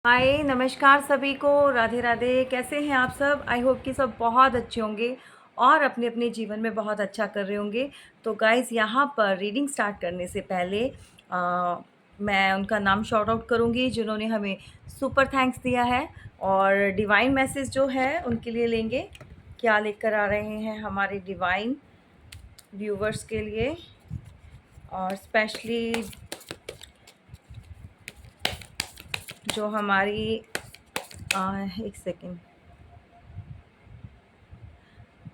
हाय नमस्कार सभी को। राधे राधे। कैसे हैं आप सब? आई होप कि सब बहुत अच्छे होंगे और अपने अपने जीवन में बहुत अच्छा कर रहे होंगे। तो गाइस, यहाँ पर रीडिंग स्टार्ट करने से पहले मैं उनका नाम शॉर्ट आउट करूँगी जिन्होंने हमें सुपर थैंक्स दिया है, और डिवाइन मैसेज जो है उनके लिए लेंगे। क्या लेकर आ रहे हैं हमारे डिवाइन व्यूवर्स के लिए, और स्पेशली जो हमारी एक सेकेंड,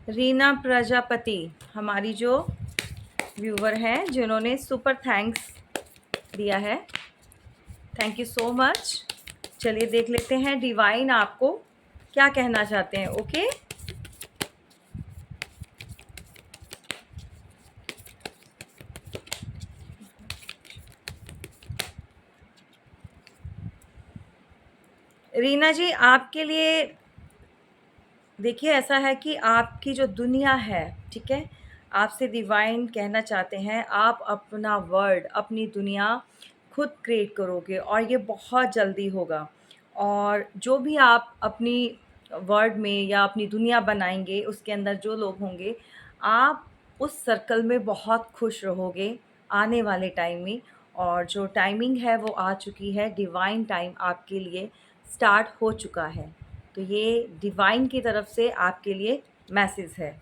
रीना प्रजापति, हमारी जो व्यूवर हैं जिन्होंने सुपर थैंक्स दिया है। Thank you so much. चलिए देख लेते हैं डिवाइन आपको क्या कहना चाहते हैं। ओके, रीना जी आपके लिए देखिए, ऐसा है कि आपकी जो दुनिया है, ठीक है, आपसे डिवाइन कहना चाहते हैं आप अपना वर्ल्ड, अपनी दुनिया खुद क्रिएट करोगे, और ये बहुत जल्दी होगा। और जो भी आप अपनी वर्ल्ड में या अपनी दुनिया बनाएंगे, उसके अंदर जो लोग होंगे, आप उस सर्कल में बहुत खुश रहोगे आने वाले टाइम में। और जो टाइमिंग है वो आ चुकी है, डिवाइन टाइम आपके लिए स्टार्ट हो चुका है। तो ये डिवाइन की तरफ से आपके लिए मैसेज है।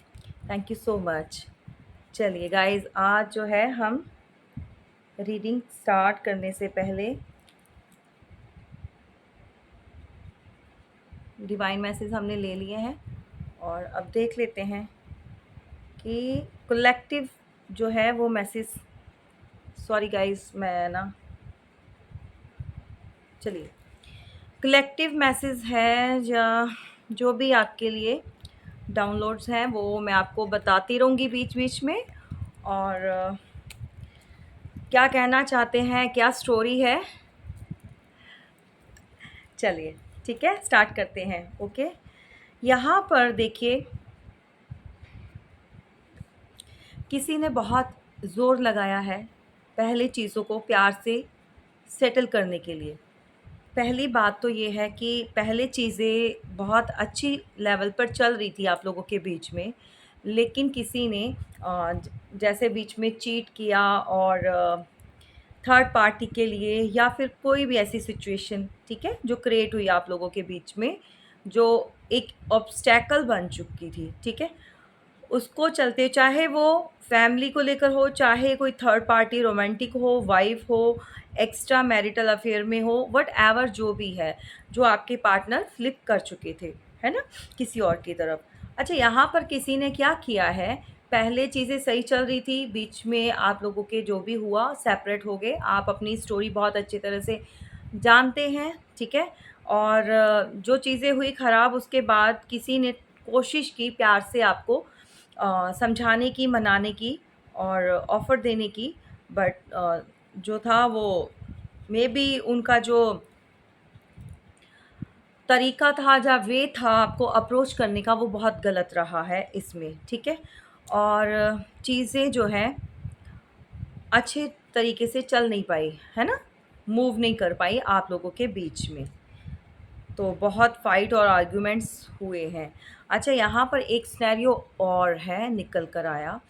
Thank you so much. चलिए गाइस, आज जो है हम रीडिंग स्टार्ट करने से पहले डिवाइन मैसेज हमने ले लिए हैं, और अब देख लेते हैं कि कलेक्टिव जो है वो मैसेज, सॉरी गाइस मैं ना, चलिए कलेक्टिव मैसेज है या जो भी आपके लिए डाउनलोड्स हैं वो मैं आपको बताती रहूँगी बीच बीच में। और क्या कहना चाहते हैं, क्या स्टोरी है, चलिए ठीक है स्टार्ट करते हैं। ओके, यहाँ पर देखिए, किसी ने बहुत ज़ोर लगाया है पहले चीज़ों को प्यार से सेटल करने के लिए। पहली बात तो ये है कि पहले चीज़ें बहुत अच्छी लेवल पर चल रही थी आप लोगों के बीच में, लेकिन किसी ने जैसे बीच में चीट किया, और थर्ड पार्टी के लिए, या फिर कोई भी ऐसी सिचुएशन, ठीक है, जो क्रिएट हुई आप लोगों के बीच में, जो एक ऑब्स्टैकल बन चुकी थी, ठीक है, उसको चलते, चाहे वो फैमिली को लेकर हो, चाहे कोई थर्ड पार्टी रोमांटिक हो, वाइफ हो, एक्स्ट्रा मैरिटल अफेयर में हो, वट एवर जो भी है, जो आपके पार्टनर फ्लिप कर चुके थे, है ना, किसी और की तरफ। अच्छा, यहाँ पर किसी ने क्या किया है, पहले चीज़ें सही चल रही थी, बीच में आप लोगों के जो भी हुआ सेपरेट हो गए, आप अपनी स्टोरी बहुत अच्छी तरह से जानते हैं, ठीक है। और जो चीज़ें हुई ख़राब, उसके बाद किसी ने कोशिश की प्यार से आपको समझाने की, मनाने की, और ऑफ़र देने की, बट जो था वो मेबी उनका जो तरीका था या वे था आपको अप्रोच करने का, वो बहुत गलत रहा है इसमें, ठीक है। और चीज़ें जो हैं अच्छे तरीके से चल नहीं पाई, है ना, मूव नहीं कर पाई आप लोगों के बीच में, तो बहुत फ़ाइट और आर्ग्यूमेंट्स हुए हैं। अच्छा, यहाँ पर एक सिनेरियो और है निकल कर आया।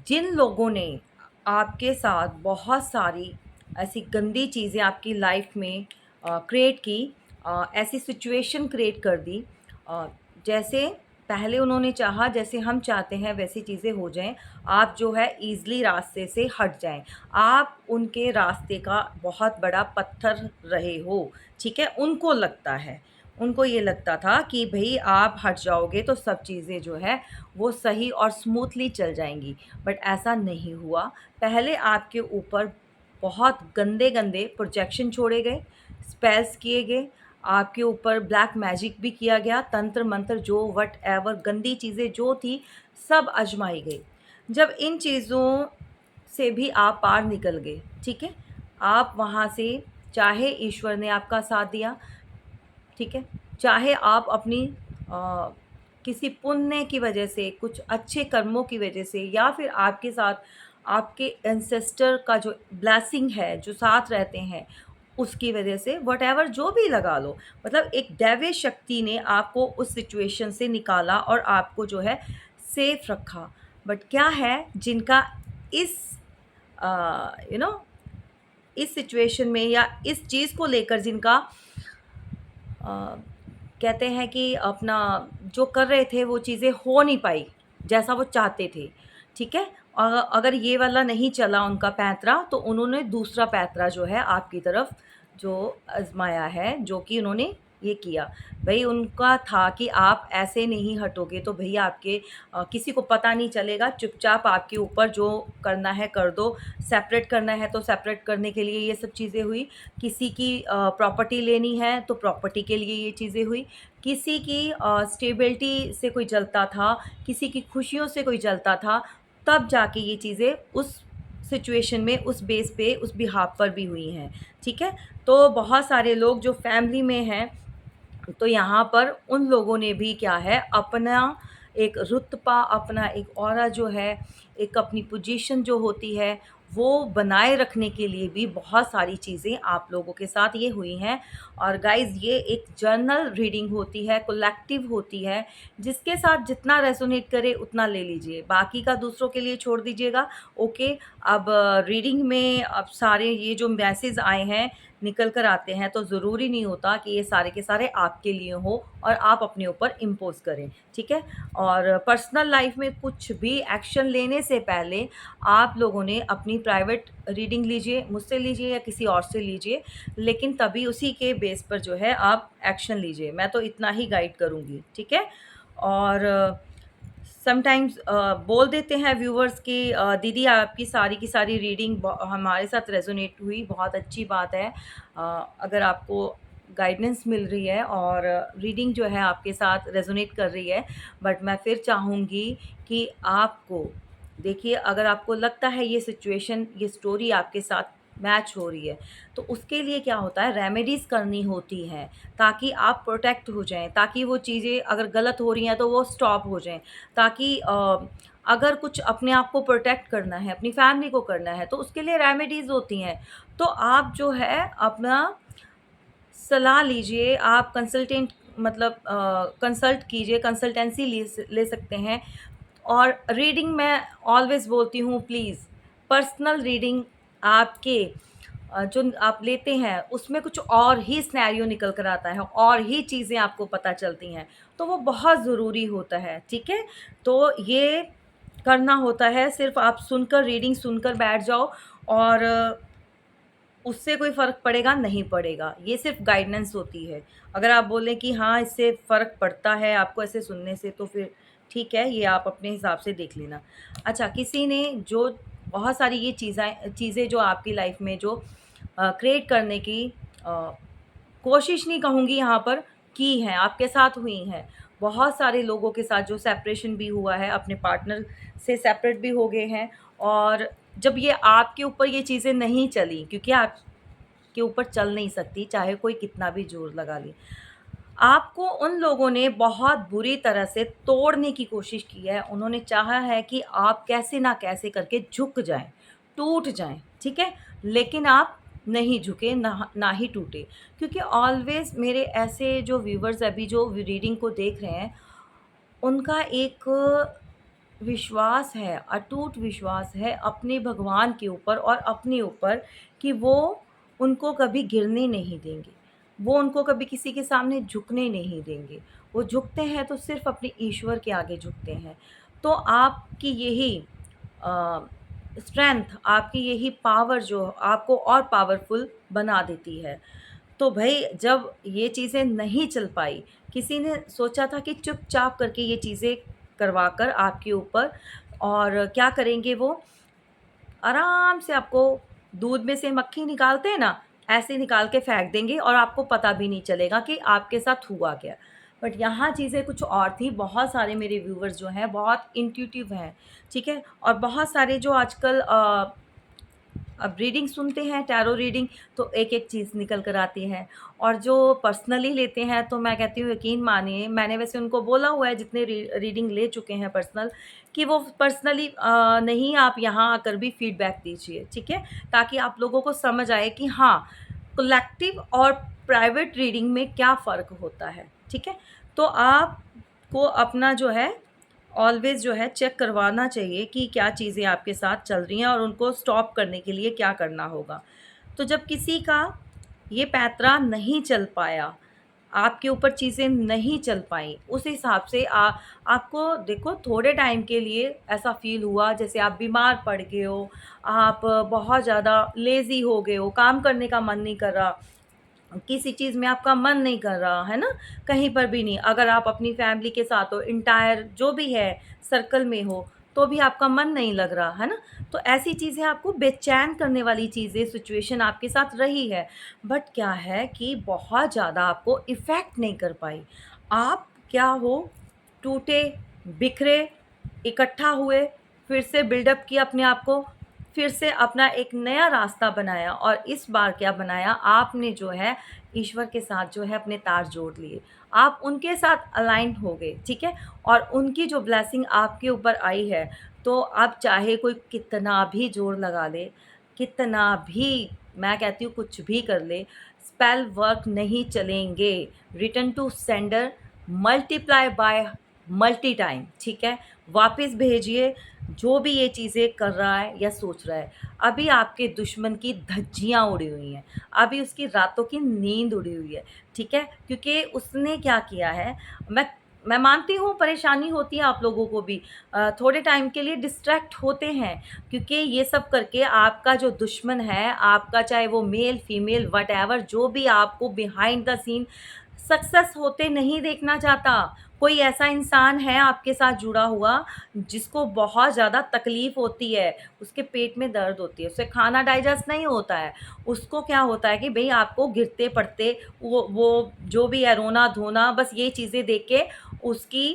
जिन लोगों ने आपके साथ बहुत सारी ऐसी गंदी चीज़ें आपकी लाइफ में क्रिएट की, ऐसी सिचुएशन क्रिएट कर दी, अ, जैसे पहले उन्होंने चाहा जैसे हम चाहते हैं वैसी चीज़ें हो जाएं, आप जो है ईज़िली रास्ते से हट जाएं, आप उनके रास्ते का बहुत बड़ा पत्थर रहे हो, ठीक है। उनको लगता है, उनको ये लगता था कि भई आप हट जाओगे तो सब चीज़ें जो है वो सही और स्मूथली चल जाएँगी, बट ऐसा नहीं हुआ। पहले आपके ऊपर बहुत गंदे-गंदे प्रोजेक्शन छोड़े गए, स्पेल्स किए गए, आपके ऊपर ब्लैक मैजिक भी किया गया, तंत्र-मंत्र जो व्हाटएवर गंदी चीज़ें जो थी, सब आज़माई गई। जब इन चीज़ों से भी आप पार निकल गए, ठीक है, आप वहाँ से, चाहे ईश्वर ने आपका साथ दिया, ठीक है, चाहे आप अपनी किसी पुण्य की वजह से, कुछ अच्छे कर्मों की वजह से, या फिर आपके साथ आपके एंसेस्टर का जो ब्लेसिंग है, जो साथ रहते हैं, उसकी वजह से व्हाटएवर जो भी लगा लो, मतलब एक दैवीय शक्ति ने आपको उस सिचुएशन से निकाला और आपको जो है सेफ रखा। बट क्या है, जिनका इस यू नो इस सिचुएशन में या इस चीज़ को लेकर जिनका अ, कहते हैं कि अपना जो कर रहे थे वो चीज़ें हो नहीं पाई जैसा वो चाहते थे, ठीक है? अगर ये वाला नहीं चला उनका पैंतरा, तो उन्होंने दूसरा पैंतरा जो है आपकी तरफ जो आज़माया है, जो कि उन्होंने ये किया। भई उनका था कि आप ऐसे नहीं हटोगे तो भैया आपके किसी को पता नहीं चलेगा, चुपचाप आपके ऊपर जो करना है कर दो, सेपरेट करना है तो सेपरेट करने के लिए ये सब चीज़ें हुई। किसी की प्रॉपर्टी लेनी है तो प्रॉपर्टी के लिए ये चीज़ें हुई। किसी की स्टेबिलिटी से कोई जलता था, किसी की खुशियों से कोई जलता था, तब जाके ये चीज़ें उस सिचुएशन में, उस बेस पे, उस बिहाफ़ पर भी हुई हैं, ठीक है? तो बहुत सारे लोग जो फैमिली में हैं, तो यहाँ पर उन लोगों ने भी क्या है, अपना एक रुतबा, अपना एक ऑरा जो है, एक अपनी पोजीशन जो होती है, वो बनाए रखने के लिए भी बहुत सारी चीज़ें आप लोगों के साथ ये हुई हैं। और गाइज़ ये एक जर्नल रीडिंग होती है, कलेक्टिव होती है, जिसके साथ जितना रेज़ोनेट करे उतना ले लीजिए, बाकी का दूसरों के लिए छोड़ दीजिएगा। ओके, अब रीडिंग में अब सारे ये जो मैसेज आए हैं, निकल कर आते हैं, तो ज़रूरी नहीं होता कि ये सारे के सारे आपके लिए हों और आप अपने ऊपर इम्पोज़ करें, ठीक है? और पर्सनल लाइफ़ में कुछ भी एक्शन लेने से पहले आप लोगों ने अपनी प्राइवेट रीडिंग लीजिए, मुझसे लीजिए या किसी और से लीजिए, लेकिन तभी उसी के बेस पर जो है आप एक्शन लीजिए। मैं तो इतना ही गाइड करूँगी, ठीक है? और समटाइम्स बोल देते हैं व्यूअर्स कि दीदी आपकी सारी की सारी रीडिंग हमारे साथ रेजोनेट हुई, बहुत अच्छी बात है। अगर आपको गाइडेंस मिल रही है और रीडिंग जो है आपके साथ रेजोनेट कर रही है, बट मैं फिर चाहूँगी कि आपको देखिए, अगर आपको लगता है ये सिचुएशन, ये स्टोरी आपके साथ मैच हो रही है, तो उसके लिए क्या होता है, रेमेडीज़ करनी होती हैं, ताकि आप प्रोटेक्ट हो जाएँ, ताकि वो चीज़ें अगर गलत हो रही हैं तो वो स्टॉप हो जाएँ। ताकि अगर कुछ अपने आप को प्रोटेक्ट करना है, अपनी फैमिली को करना है, तो उसके लिए रेमेडीज़ होती हैं। तो आप जो है अपना सलाह लीजिए, आप कंसल्टेंट मतलब कंसल्ट कीजिए, कंसल्टेंसी ले सकते हैं। और रीडिंग मैं ऑलवेज़ बोलती हूँ, प्लीज़ पर्सनल रीडिंग आपके जो आप लेते हैं उसमें कुछ और ही सिनेरियो निकल कर आता है, और ही चीज़ें आपको पता चलती हैं, तो वो बहुत ज़रूरी होता है, ठीक है? तो ये करना होता है, सिर्फ़ आप सुनकर, रीडिंग सुनकर बैठ जाओ और उससे कोई फ़र्क पड़ेगा? नहीं पड़ेगा। ये सिर्फ़ गाइडेंस होती है। अगर आप बोलें कि हाँ, इससे फ़र्क पड़ता है आपको ऐसे सुनने से, तो फिर ठीक है, ये आप अपने हिसाब से देख लेना। अच्छा, किसी ने जो बहुत सारी ये चीज़ें जो आपकी लाइफ़ में जो क्रिएट करने की अ, कोशिश नहीं कहूँगी यहाँ पर, की हैं, आपके साथ हुई हैं। बहुत सारे लोगों के साथ जो सेपरेशन भी हुआ है, अपने पार्टनर से सेपरेट भी हो गए हैं। और जब ये आपके ऊपर ये चीज़ें नहीं चली, क्योंकि आपके ऊपर चल नहीं सकती, चाहे कोई कितना भी ज़ोर लगा ले। आपको उन लोगों ने बहुत बुरी तरह से तोड़ने की कोशिश की है। उन्होंने चाहा है कि आप कैसे ना कैसे करके झुक जाएँ, टूट जाएँ, ठीक है? लेकिन आप नहीं झुके, ना ही टूटे। क्योंकि ऑलवेज़ मेरे ऐसे जो व्यूअर्स अभी जो रीडिंग को देख रहे हैं, उनका एक विश्वास है, अटूट विश्वास है अपने भगवान के ऊपर और अपने ऊपर, कि वो उनको कभी गिरने नहीं देंगे। वो उनको कभी किसी के सामने झुकने नहीं देंगे। वो झुकते हैं तो सिर्फ़ अपने ईश्वर के आगे झुकते हैं। तो आपकी यही अ, स्ट्रेंथ, आपकी यही पावर जो आपको और पावरफुल बना देती है। तो भई जब ये चीज़ें नहीं चल पाई, किसी ने सोचा था कि चुपचाप करके ये चीज़ें करवाकर आपके ऊपर, और क्या करेंगे वो, आराम से आपको दूध में से मक्खी निकालते हैं ना, ऐसे निकाल के फेंक देंगे और आपको पता भी नहीं चलेगा कि आपके साथ हुआ क्या। बट यहाँ चीज़ें कुछ और थी। बहुत सारे मेरे व्यूअर्स जो हैं बहुत इंट्यूटिव हैं, ठीक है? और बहुत सारे जो आजकल अब रीडिंग सुनते हैं, टैरो रीडिंग, तो एक-एक चीज़ निकल कर आती है। और जो पर्सनली लेते हैं, तो मैं कहती हूँ यकीन मानिए, मैंने वैसे उनको बोला हुआ है जितने रीडिंग ले चुके हैं पर्सनल, कि वो पर्सनली नहीं, आप यहाँ आकर भी फीडबैक दीजिए, ठीक है? ताकि आप लोगों को समझ आए कि हाँ, कलेक्टिव और प्राइवेट रीडिंग में क्या फ़र्क होता है, ठीक है? तो आपको अपना जो है ऑलवेज़ जो है चेक करवाना चाहिए कि क्या चीज़ें आपके साथ चल रही हैं और उनको स्टॉप करने के लिए क्या करना होगा। तो जब किसी का ये पैंतरा नहीं चल पाया, आपके ऊपर चीज़ें नहीं चल पाईं, उस हिसाब से आपको देखो थोड़े टाइम के लिए ऐसा फ़ील हुआ जैसे आप बीमार पड़ गए हो, आप बहुत ज़्यादा लेज़ी हो गए हो, काम करने का मन नहीं कर रहा, किसी चीज़ में आपका मन नहीं कर रहा, है ना? कहीं पर भी नहीं। अगर आप अपनी फैमिली के साथ हो, एंटायर जो भी है सर्कल में हो, तो भी आपका मन नहीं लग रहा, है ना? तो ऐसी चीज़ें आपको बेचैन करने वाली चीज़ें सिचुएशन आपके साथ रही है। बट क्या है कि बहुत ज़्यादा आपको इफ़ेक्ट नहीं कर पाई। आप क्या हो, टूटे, बिखरे, इकट्ठा हुए, फिर से बिल्डअप किया अपने आप को, फिर से अपना एक नया रास्ता बनाया और इस बार क्या बनाया आपने जो है ईश्वर के साथ जो है अपने तार जोड़ लिए। आप उनके साथ अलाइन हो गए, ठीक है? और उनकी जो ब्लेसिंग आपके ऊपर आई है, तो अब चाहे कोई कितना भी ज़ोर लगा ले, कितना भी मैं कहती हूँ कुछ भी कर ले, स्पेल वर्क नहीं चलेंगे। Return to sender, multiply by multi time, ठीक है? वापस भेजिए जो भी ये चीज़ें कर रहा है या सोच रहा है। अभी आपके दुश्मन की धज्जियाँ उड़ी हुई हैं, अभी उसकी रातों की नींद उड़ी हुई है, ठीक है? क्योंकि उसने क्या किया है, मैं मानती हूँ परेशानी होती है आप लोगों को भी, थोड़े टाइम के लिए डिस्ट्रैक्ट होते हैं, क्योंकि ये सब करके आपका जो दुश्मन है, आपका चाहे वो मेल, फीमेल, व्हाटएवर जो भी आपको बिहाइंड द सीन सक्सेस होते नहीं देखना चाहता। कोई ऐसा इंसान है आपके साथ जुड़ा हुआ जिसको बहुत ज़्यादा तकलीफ़ होती है, उसके पेट में दर्द होती है, उसे खाना डाइजेस्ट नहीं होता है। उसको क्या होता है कि भई आपको गिरते-पड़ते वो जो भी है रोना-धोना बस ये चीज़ें देख के उसकी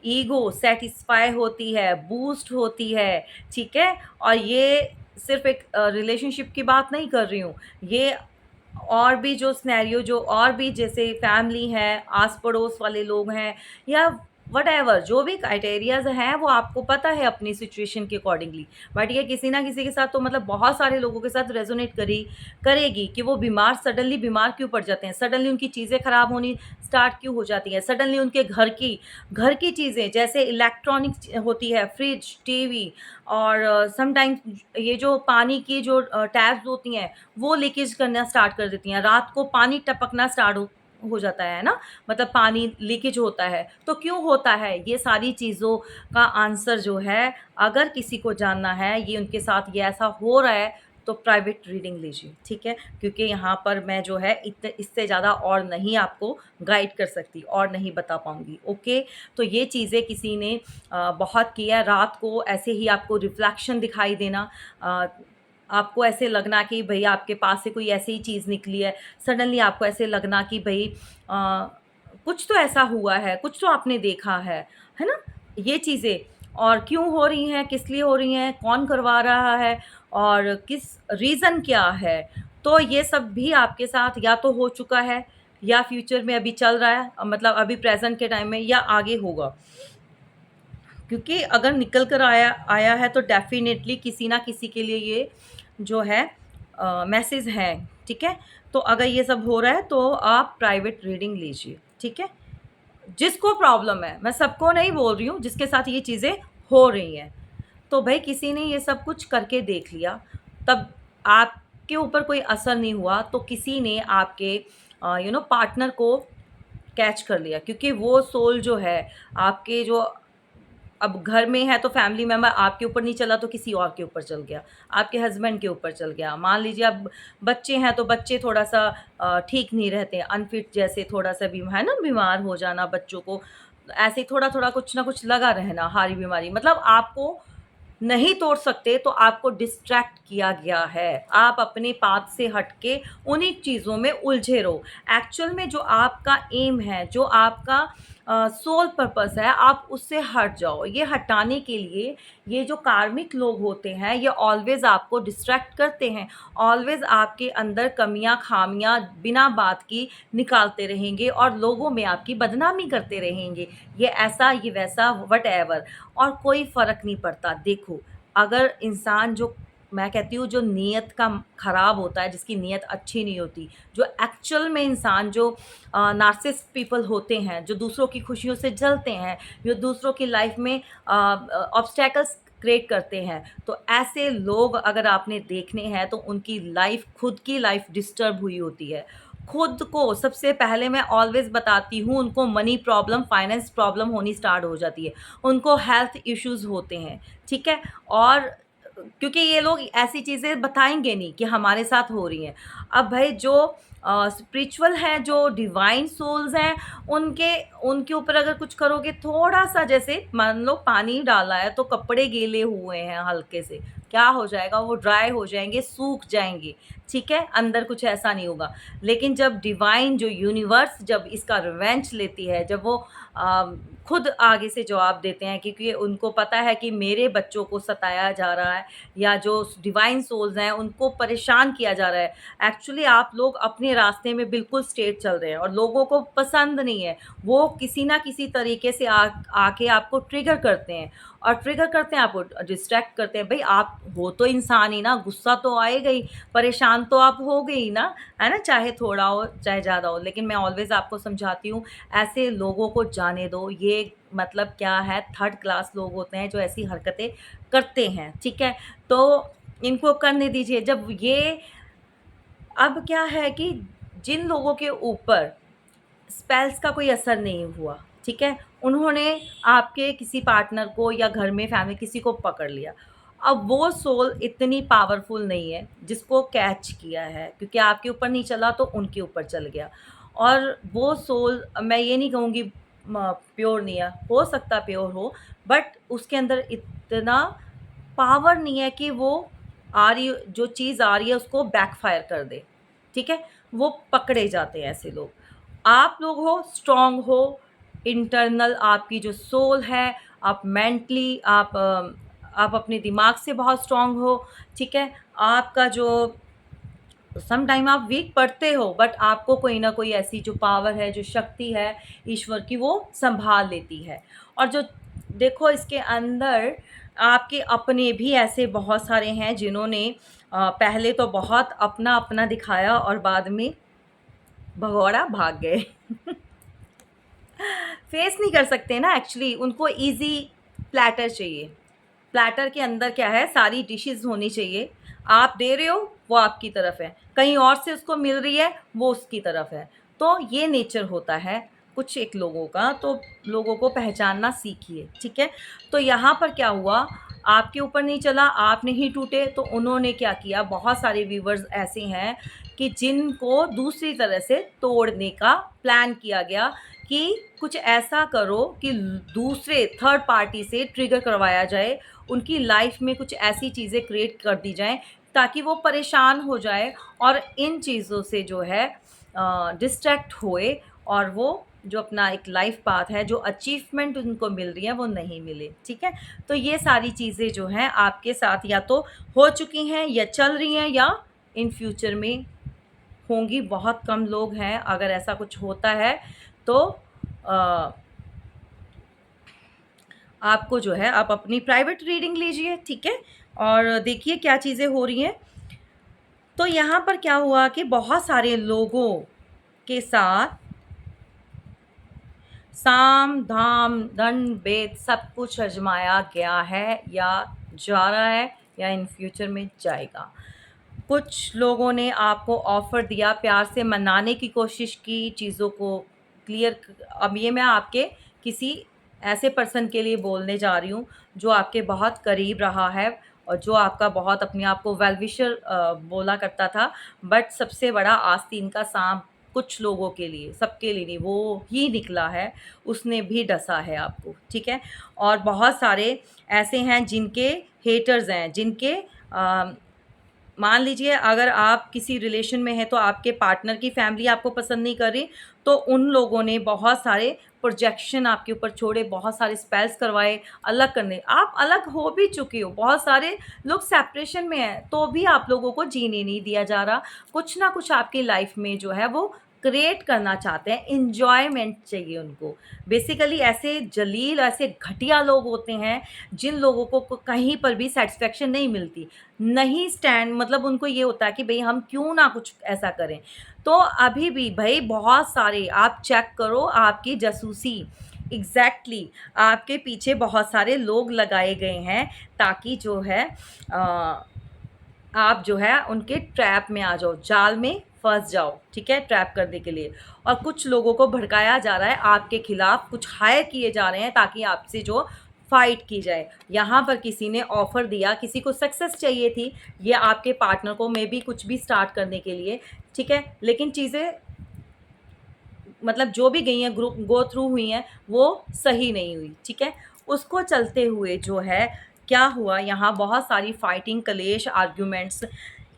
ईगो सैटिस्फाई होती है, बूस्ट होती है, ठीक है? और ये सिर्फ़ एक रिलेशनशिप की बात नहीं कर रही हूँ, ये और भी जो सिनेरियो जो और भी जैसे फैमिली है, आस-पड़ोस वाले लोग हैं या व्हाटएवर जो भी क्राइटेरियाज़ हैं वो आपको पता है अपनी सिचुएशन के अकॉर्डिंगली। बट ये किसी न किसी के साथ तो मतलब बहुत सारे लोगों के साथ रेज़ोनेट करेगी कि वो सडनली बीमार क्यों पड़ जाते हैं, सडनली उनकी चीज़ें ख़राब होनी स्टार्ट क्यों हो जाती हैं, सडनली उनके घर की चीज़ें जैसे इलेक्ट्रॉनिक होती है, फ्रिज, टीवी और समटाइम्स ये जो पानी की जो टैप्स होती हैं वो लीकेज करना स्टार्ट कर देती हैं। रात को पानी टपकना स्टार्ट हो जाता है ना? मतलब पानी लीकेज होता है। तो क्यों होता है? ये सारी चीज़ों का आंसर जो है अगर किसी को जानना है ये उनके साथ ये ऐसा हो रहा है तो प्राइवेट रीडिंग लीजिए, ठीक है? क्योंकि यहाँ पर मैं जो है इससे ज़्यादा और नहीं आपको गाइड कर सकती और नहीं बता पाऊँगी, ओके? तो ये चीज़ें किसी ने बहुत किया है, रात को ऐसे ही आपको रिफ्लेक्शन दिखाई देना, अ, आपको ऐसे लगना कि भई आपके पास से कोई ऐसी ही चीज़ निकली है, सडनली आपको ऐसे लगना कि भई अ, कुछ तो ऐसा हुआ है, कुछ तो आपने देखा है ना? ये चीज़ें और क्यों हो रही हैं, किस लिए हो रही हैं, कौन करवा रहा है और किस रीज़न क्या है? तो ये सब भी आपके साथ या तो हो चुका है या फ्यूचर में अभी चल रहा है, मतलब अभी प्रेज़ेंट के टाइम में या आगे होगा। क्योंकि अगर निकल कर आया आया है तो डेफ़िनेटली किसी न किसी के लिए ये जो है मैसेज है, ठीक है? तो अगर ये सब हो रहा है तो आप प्राइवेट रीडिंग लीजिए, ठीक है? जिसको प्रॉब्लम है, मैं सबको नहीं बोल रही हूँ, जिसके साथ ये चीज़ें हो रही हैं। तो भई किसी ने ये सब कुछ करके देख लिया, तब आपके ऊपर कोई असर नहीं हुआ, तो किसी ने आपके पार्टनर को कैच कर लिया क्योंकि वो सोल जो है आपके जो अब घर में है तो फैमिली मेंबर आपके ऊपर नहीं चला तो किसी और के ऊपर चल गया, आपके हस्बैंड के ऊपर चल गया। मान लीजिए अब बच्चे हैं तो बच्चे थोड़ा-सा ठीक नहीं रहते, अनफिट जैसे थोड़ा-सा है ना बीमार हो जाना बच्चों को, ऐसे ही थोड़ा-थोड़ा कुछ ना कुछ लगा रहना, हारी बीमारी मतलब आपको नहीं तोड़ सकते तो आपको डिस्ट्रैक्ट किया गया है। आप अपने पाथ से हट के उन्हीं चीज़ों में उलझे रहो। एक्चुअल में जो आपका एम है, जो आपका सोल पर्पस है, आप उससे हट जाओ। ये हटाने के लिए ये जो कार्मिक लोग होते हैं, ये ऑलवेज़ आपको डिस्ट्रैक्ट करते हैं। ऑलवेज़ आपके अंदर कमियाँ, ख़ामियाँ बिना बात की निकालते रहेंगे और लोगों में आपकी बदनामी करते रहेंगे। ये ऐसा, ये वैसा, व्हाटएवर और कोई फ़र्क नहीं पड़ता। देखो, अगर इंसान जो मैं कहती हूँ जो नीयत का ख़राब होता है, जिसकी नीयत अच्छी नहीं होती, जो एक्चुअल में इंसान जो नार्सिसिस्ट पीपल होते हैं, जो दूसरों की खुशियों से जलते हैं, जो दूसरों की लाइफ में ऑब्स्टैकल्स क्रिएट करते हैं, तो ऐसे लोग अगर आपने देखने हैं तो उनकी लाइफ, खुद की लाइफ डिस्टर्ब हुई होती है। खुद को सबसे पहले मैं ऑलवेज़ बताती हूँ, उनको मनी प्रॉब्लम, फाइनेंस प्रॉब्लम होनी स्टार्ट हो जाती है। उनको हेल्थ इश्यूज़ होते हैं, ठीक है? और क्योंकि ये लोग ऐसी चीज़ें बताएँगे नहीं कि हमारे साथ हो रही हैं। अब भाई जो स्पिरिचुअल हैं, जो डिवाइन सोल्स हैं, उनके उनके ऊपर अगर कुछ करोगे थोड़ा-सा, जैसे मान लो पानी डाला है तो कपड़े गीले हुए हैं हल्के से, क्या हो जाएगा? वो ड्राई हो जाएँगे, सूख जाएँगे, ठीक है? अंदर कुछ ऐसा नहीं होगा। लेकिन जब डिवाइन, जो यूनिवर्स जब इसका रिवेंज लेती है, जब वो खुद आगे से जवाब देते हैं, क्योंकि उनको पता है कि मेरे बच्चों को सताया जा रहा है या जो डिवाइन सोल्स हैं उनको परेशान किया जा रहा है। एक्चुअली आप लोग अपने रास्ते में बिल्कुल स्ट्रेट चल रहे हैं और लोगों को पसंद नहीं है। वो किसी ना किसी तरीके से आके आपको ट्रिगर करते हैं और ट्रिगर करते हैं, आपको डिस्ट्रैक्ट करते हैं। भई आप हो तो इंसान ही ना, गुस्सा तो आएगा ही, परेशान तो आप होगे ही ना, है ना? चाहे थोड़ा हो, चाहे ज़्यादा हो। लेकिन मैं ऑलवेज़ आपको समझाती हूँ, ऐसे लोगों को जाने दो। ये मतलब क्या है, थर्ड क्लास लोग होते हैं जो ऐसी हरकतें करते हैं, ठीक है? तो इनको करने दीजिए। जब ये अब क्या है कि जिन लोगों के ऊपर स्पेल्स का कोई असर नहीं हुआ, ठीक है? उन्होंने आपके किसी पार्टनर को या घर में फैमिली किसी को पकड़ लिया। अब वो सोल इतनी पावरफुल नहीं है जिसको कैच किया है, क्योंकि आपके ऊपर नहीं चला तो उनके ऊपर चल गया। और वो सोल, मैं ये नहीं कहूँगी प्योर नहीं है, हो सकता प्योर हो, बट उसके अंदर इतना पावर नहीं है कि वो जो चीज़ आ रही है उसको बैकफायर कर दे, ठीक है? वो पकड़े जाते हैं ऐसे लोग। आप लोग हो स्ट्रॉन्ग हो, इंटरनल आपकी जो सोल है, आप मेंटली आप अपने दिमाग से बहुत स्ट्रॉन्ग हो, ठीक है? आपका जो सम टाइम आप वीक पड़ते हो, बट आपको कोई ना कोई ऐसी जो पावर है, जो शक्ति है ईश्वर की, वो सँभाल लेती है। और जो देखो इसके अंदर आपके अपने भी ऐसे बहुत सारे हैं जिन्होंने पहले तो बहुत अपना-अपना दिखाया और बाद में भगौड़ा भाग गए। फेस नहीं कर सकते ना एक्चुअली, उनको ईज़ी प्लैटर चाहिए। प्लैटर के अंदर क्या है, सारी डिशेज़ होनी चाहिए। आप दे रहे हो, वो आपकी तरफ है। कहीं और से उसको मिल रही है, वो उसकी तरफ है। तो ये नेचर होता है कुछ एक लोगों का, तो लोगों को पहचानना सीखिए, ठीक है? तो यहाँ पर क्या हुआ, आपके ऊपर नहीं चला, आप नहीं टूटे, तो उन्होंने क्या किया, बहुत सारे व्यूअर्स ऐसे हैं कि जिनको दूसरी तरह से तोड़ने का प्लान किया गया कि कुछ ऐसा करो कि दूसरे थर्ड पार्टी से ट्रिगर करवाया जाए, उनकी लाइफ में कुछ ऐसी चीज़ें क्रिएट कर दी जाएँ ताकि वो परेशान हो जाए और इन चीज़ों से जो है डिस्ट्रैक्ट होए और वो जो अपना एक लाइफ पाथ है, जो अचीवमेंट उनको मिल रही है, वो नहीं मिले, ठीक है? तो ये सारी चीज़ें जो हैं आपके साथ या तो हो चुकी हैं या चल रही हैं या इन फ्यूचर में होंगी। बहुत कम लोग हैं, अगर ऐसा कुछ होता है तो अ, आपको जो है आप अपनी प्राइवेट रीडिंग लीजिए, ठीक है? और देखिए क्या चीज़ें हो रही हैं। तो यहाँ पर क्या हुआ कि बहुत सारे लोगों के साथ साम, दाम, दंड, भेद सब कुछ आज़माया गया है या जा रहा है या इन फ्यूचर में जाएगा। कुछ लोगों ने आपको ऑफ़र दिया, प्यार से मनाने की कोशिश की, चीज़ों को क्लियर अब ये मैं आपके किसी ऐसे पर्सन के लिए बोलने जा रही हूँ, जो आपके बहुत करीब रहा है और जो आपका बहुत अपने आप को वेल विशर बोला करता था, बट सबसे बड़ा आस्तीन का साँप कुछ लोगों के लिए, सबके लिए नहीं, वो ही निकला है, उसने भी डसा है आपको, ठीक है? और बहुत सारे ऐसे हैं जिनके हेटर्स हैं, जिनके मान लीजिए अगर आप किसी रिलेशन में हैं तो आपके पार्टनर की फैमिली आपको पसंद नहीं कर रही, तो उन लोगों ने बहुत सारे प्रोजेक्शन आपके ऊपर छोड़े, बहुत सारे स्पेल्स करवाए अलग करने। आप अलग हो भी चुके हो, बहुत सारे लोग सेपरेशन में हैं, तो भी आप लोगों को जीने नहीं दिया जा रहा। कुछ ना कुछ आपकी लाइफ में जो है वो क्रिएट करना चाहते हैं, एन्जॉयमेंट चाहिए उनको। बेसिकली ऐसे जलील, ऐसे घटिया लोग होते हैं, जिन लोगों को कहीं पर भी सैटिस्फैक्शन नहीं मिलती। नहीं स्टैंड मतलब उनको ये होता है कि भई हम क्यों ना कुछ ऐसा करें। तो अभी भी भई बहुत सारे आप चेक करो आपकी जासूसी, एग्ज़ैक्टली आपके पीछे बहुत सारे लोग लगाए गए हैं ताकि जो है अ आप जो है उनके ट्रैप में आ जाओ, जाल में फँस जाओ, ठीक है? ट्रैप करने के लिए। और कुछ लोगों को भड़काया जा रहा है आपके खिलाफ, कुछ हायर किए जा रहे हैं ताकि आपसे जो फाइट की जाए। यहाँ पर किसी ने ऑफ़र दिया, किसी को सक्सेस चाहिए थी, ये आपके पार्टनर को मेबी कुछ भी स्टार्ट करने के लिए, ठीक है? लेकिन चीज़ें मतलब जो भी गई हैं गो थ्रू हुई हैं, वो सही नहीं हुई, ठीक है? उसको चलते हुए जो है क्या हुआ, यहाँ बहुत सारी फाइटिंग, क्लेश, आर्ग्यूमेंट्स,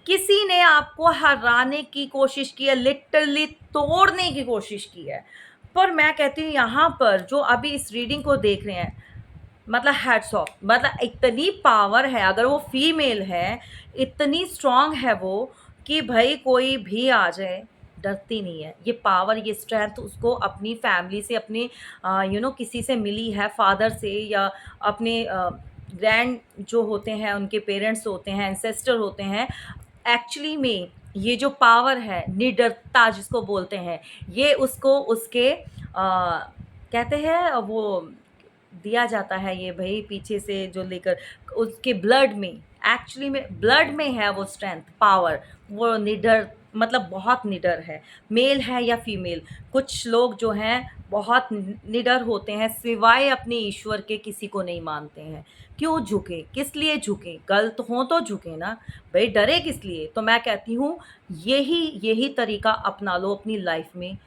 किसी ने आपको हराने की कोशिश की है, लिटरली तोड़ने की कोशिश की है। पर मैं कहती हूँ यहाँ पर जो अभी इस रीडिंग को देख रहे हैं, मतलब हैट्स ऑफ, मतलब इतनी पावर है, अगर वो फीमेल है, इतनी स्ट्रॉन्ग है वो कि भई कोई भी आ जाए, डरती नहीं है। ये पावर, ये स्ट्रेंथ उसको अपनी फैमिली से, अपने किसी से मिली है, फादर से या अपने ग्रैंड जो होते हैं, उनके पेरेंट्स होते हैं, एंसेस्टर होते हैं। एक्चुअली में ये जो पावर है, निडरता जिसको बोलते हैं, ये उसको उसके कहते हैं वो दिया जाता है, ये भई पीछे से जो लेकर उसके ब्लड में, एक्चुअली में ब्लड में है वो स्ट्रेंथ, पावर। वो निडर, मतलब बहुत निडर है, मेल है या फीमेल। कुछ लोग जो हैं बहुत निडर होते हैं, सिवाय अपने ईश्वर के किसी को नहीं मानते हैं। क्यों झुके, किस लिए झुके, गलत हों तो झुके ना, भाई डरे किस लिए। तो मैं कहती हूँ यही यही तरीका अपना लो अपनी लाइफ में।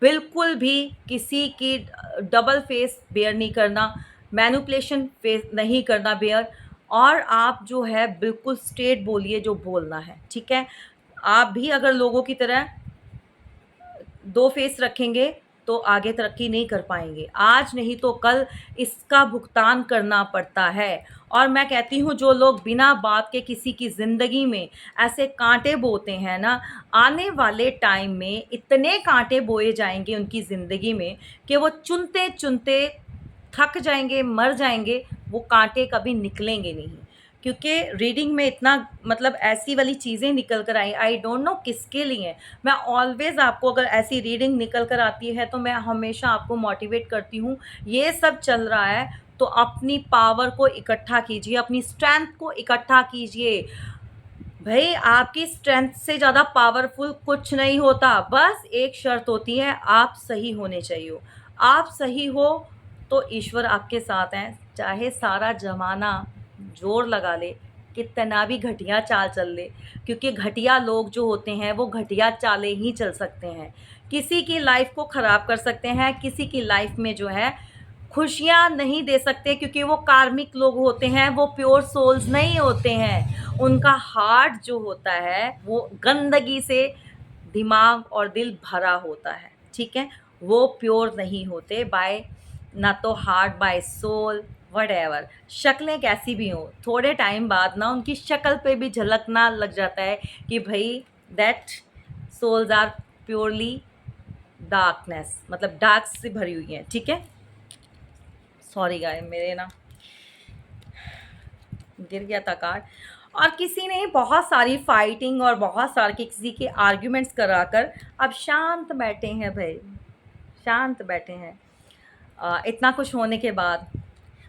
बिल्कुल भी किसी की डबल फेस बेयर नहीं करना, मैनिपुलेशन फेस नहीं करना बेयर। और आप जो है बिल्कुल स्ट्रेट बोलिए जो बोलना है, ठीक है? आप भी अगर लोगों की तरह दो फेस रखेंगे तो आगे तरक्की नहीं कर पाएंगे, आज नहीं तो कल इसका भुगतान करना पड़ता है। और मैं कहती हूँ जो लोग बिना बात के किसी की ज़िंदगी में ऐसे कांटे बोते हैं ना, आने वाले टाइम में इतने कांटे बोए जाएंगे उनकी ज़िंदगी में कि वो चुनते चुनते थक जाएंगे, मर जाएंगे, वो कांटे कभी निकलेंगे नहीं। क्योंकि रीडिंग में इतना मतलब ऐसी वाली चीज़ें निकल कर आई, आई डोंट नो किसके लिए। मैं ऑलवेज़ आपको अगर ऐसी रीडिंग निकल कर आती है तो मैं हमेशा आपको मोटिवेट करती हूँ, ये सब चल रहा है तो अपनी पावर को इकट्ठा कीजिए, अपनी स्ट्रेंथ को इकट्ठा कीजिए। भई आपकी स्ट्रेंथ से ज़्यादा पावरफुल कुछ नहीं होता, बस एक शर्त होती है, आप सही होने चाहिए। आप सही हो तो ईश्वर आपके साथ हैं, चाहे सारा ज़माना ज़ोर लगा ले, कितना भी घटिया चाल चल ले, क्योंकि घटिया लोग जो होते हैं वो घटिया चालें ही चल सकते हैं। किसी की लाइफ़ को ख़राब कर सकते हैं, किसी की लाइफ़ में जो है खुशियाँ नहीं दे सकते, क्योंकि वो कार्मिक लोग होते हैं, वो प्योर सोल्स नहीं होते हैं। उनका हार्ट जो होता है वो गंदगी से दिमाग और दिल भरा होता है, ठीक है? वो प्योर नहीं होते बाय, ना तो हार्ट बाय सोल, व्हाटएवर। शक्लें कैसी भी हों, थोड़े टाइम बाद ना उनकी शक्ल पे भी झलकना लग जाता है कि भई that souls are purely darkness, मतलब डार्क से भरी हुई हैं, ठीक है? सॉरी गाय, मेरे ना गिर गया था कार्ड। और किसी ने बहुत सारी फाइटिंग और बहुत सारे किसी के आर्ग्यूमेंट्स कराकर अब शांत बैठे हैं भाई, शांत बैठे हैं। इतना कुछ होने के बाद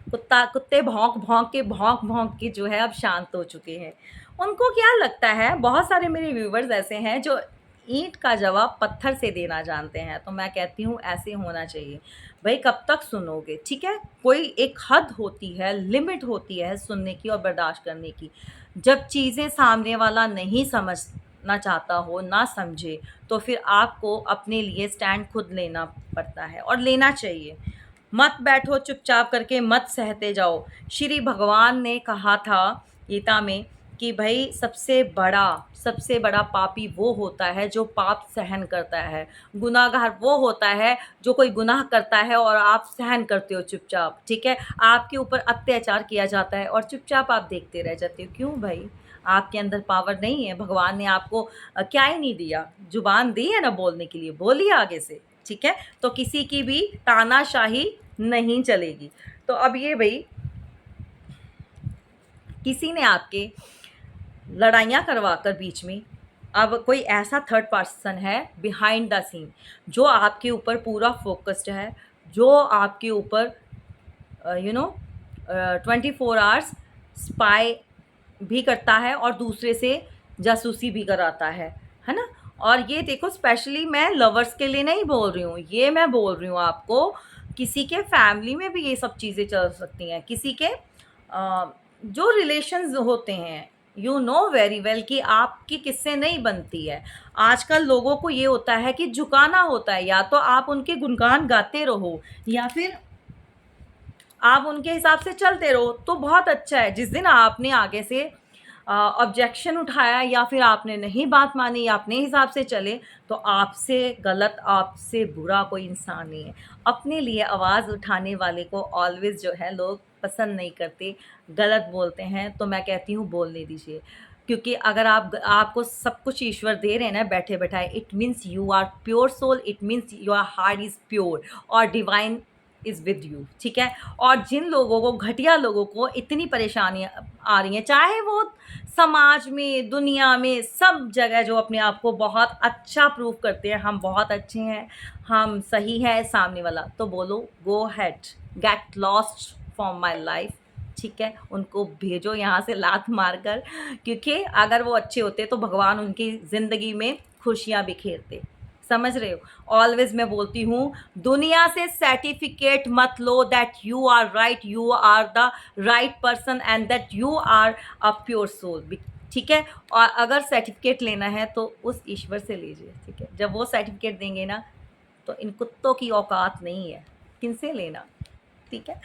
कुत्ते भौंक के जो है अब शांत हो चुके हैं। उनको क्या लगता है, बहुत सारे मेरे व्यूवर्स ऐसे हैं जो ईंट का जवाब पत्थर से देना जानते हैं, तो मैं कहती हूँ ऐसे होना चाहिए। भाई कब तक सुनोगे, ठीक है? कोई एक हद होती है, लिमिट होती है सुनने की और बर्दाश्त करने की। जब चीज़ें सामने वाला नहीं समझना चाहता हो, ना समझे, तो फिर आपको अपने लिए स्टैंड खुद लेना पड़ता है और लेना चाहिए। मत बैठो चुपचाप करके, मत सहते जाओ। श्री भगवान ने कहा था गीता में कि भाई सबसे बड़ा पापी वो होता है जो पाप सहन करता है। गुनाहगार वो होता है जो कोई गुनाह करता है और आप सहन करते हो चुपचाप, ठीक है? आपके ऊपर अत्याचार किया जाता है और चुपचाप आप देखते रह जाते हो। क्यों भाई? आपके अंदर पावर नहीं है? भगवान ने आपको क्या ही नहीं दिया? ज़ुबान दी है ना बोलने के लिए, बोलिए आगे से, ठीक है? तो किसी की भी तानाशाही नहीं चलेगी। तो अब ये भई किसी ने आपके लड़ाइयाँ करवाकर बीच में, अब कोई ऐसा थर्ड पर्सन है बिहाइंड द सीन जो आपके ऊपर पूरा फ़ोकस्ड है, जो आपके ऊपर 24 आवर्स स्पाई भी करता है और दूसरे से जासूसी भी कराता है ना? और ये देखो, स्पेशली मैं लवर्स के लिए नहीं बोल रही हूँ, ये मैं बोल रही हूँ आपको, किसी के फैमिली में भी ये सब चीज़ें चल सकती हैं, किसी के जो रिलेशंस होते हैं, यू नो वेरी वेल कि आपकी किससे नहीं बनती है। आजकल लोगों को ये होता है कि झुकाना होता है, या तो आप उनके गुणगान गाते रहो या फिर आप उनके हिसाब से चलते रहो, तो बहुत अच्छा है। जिस दिन आपने आगे से ऑब्जेक्शन उठाया या फिर आपने नहीं बात मानी या अपने हिसाब से चले, तो आपसे गलत, आपसे बुरा कोई इंसान नहीं है। अपने लिए आवाज़ उठाने वाले को ऑलवेज़ जो है लोग पसंद नहीं करते, गलत बोलते हैं। तो मैं कहती हूँ बोलने दीजिए, क्योंकि अगर आपको सब कुछ ईश्वर दे रहे हैं ना बैठे-बैठाए, it means you are pure soul, it means your heart is pure और डिवाइन इज़ विद यू, ठीक है? और जिन लोगों को, घटिया लोगों को इतनी परेशानियाँ आ रही हैं, चाहे वो समाज में, दुनिया में, सब जगह, जो अपने आप को बहुत अच्छा प्रूव करते हैं, हम बहुत अच्छे हैं, हम सही है, सामने वाला, तो बोलो go ahead, get lost from my life, ठीक है? उनको भेजो यहाँ से लात मारकर, क्योंकि अगर वो अच्छे होते तो भगवान उनकी ज़िंदगी में खुशियाँ बिखेरते। समझ रहे हो? ऑलवेज मैं बोलती हूँ, दुनिया से सर्टिफिकेट मत लो that you are right, you are the right person and that you are a pure soul, ठीक है? और अगर सर्टिफिकेट लेना है तो उस ईश्वर से लीजिए, ठीक है? जब वो सर्टिफिकेट देंगे ना, तो इन कुत्तों की औकात नहीं है, किनसे लेना, ठीक है?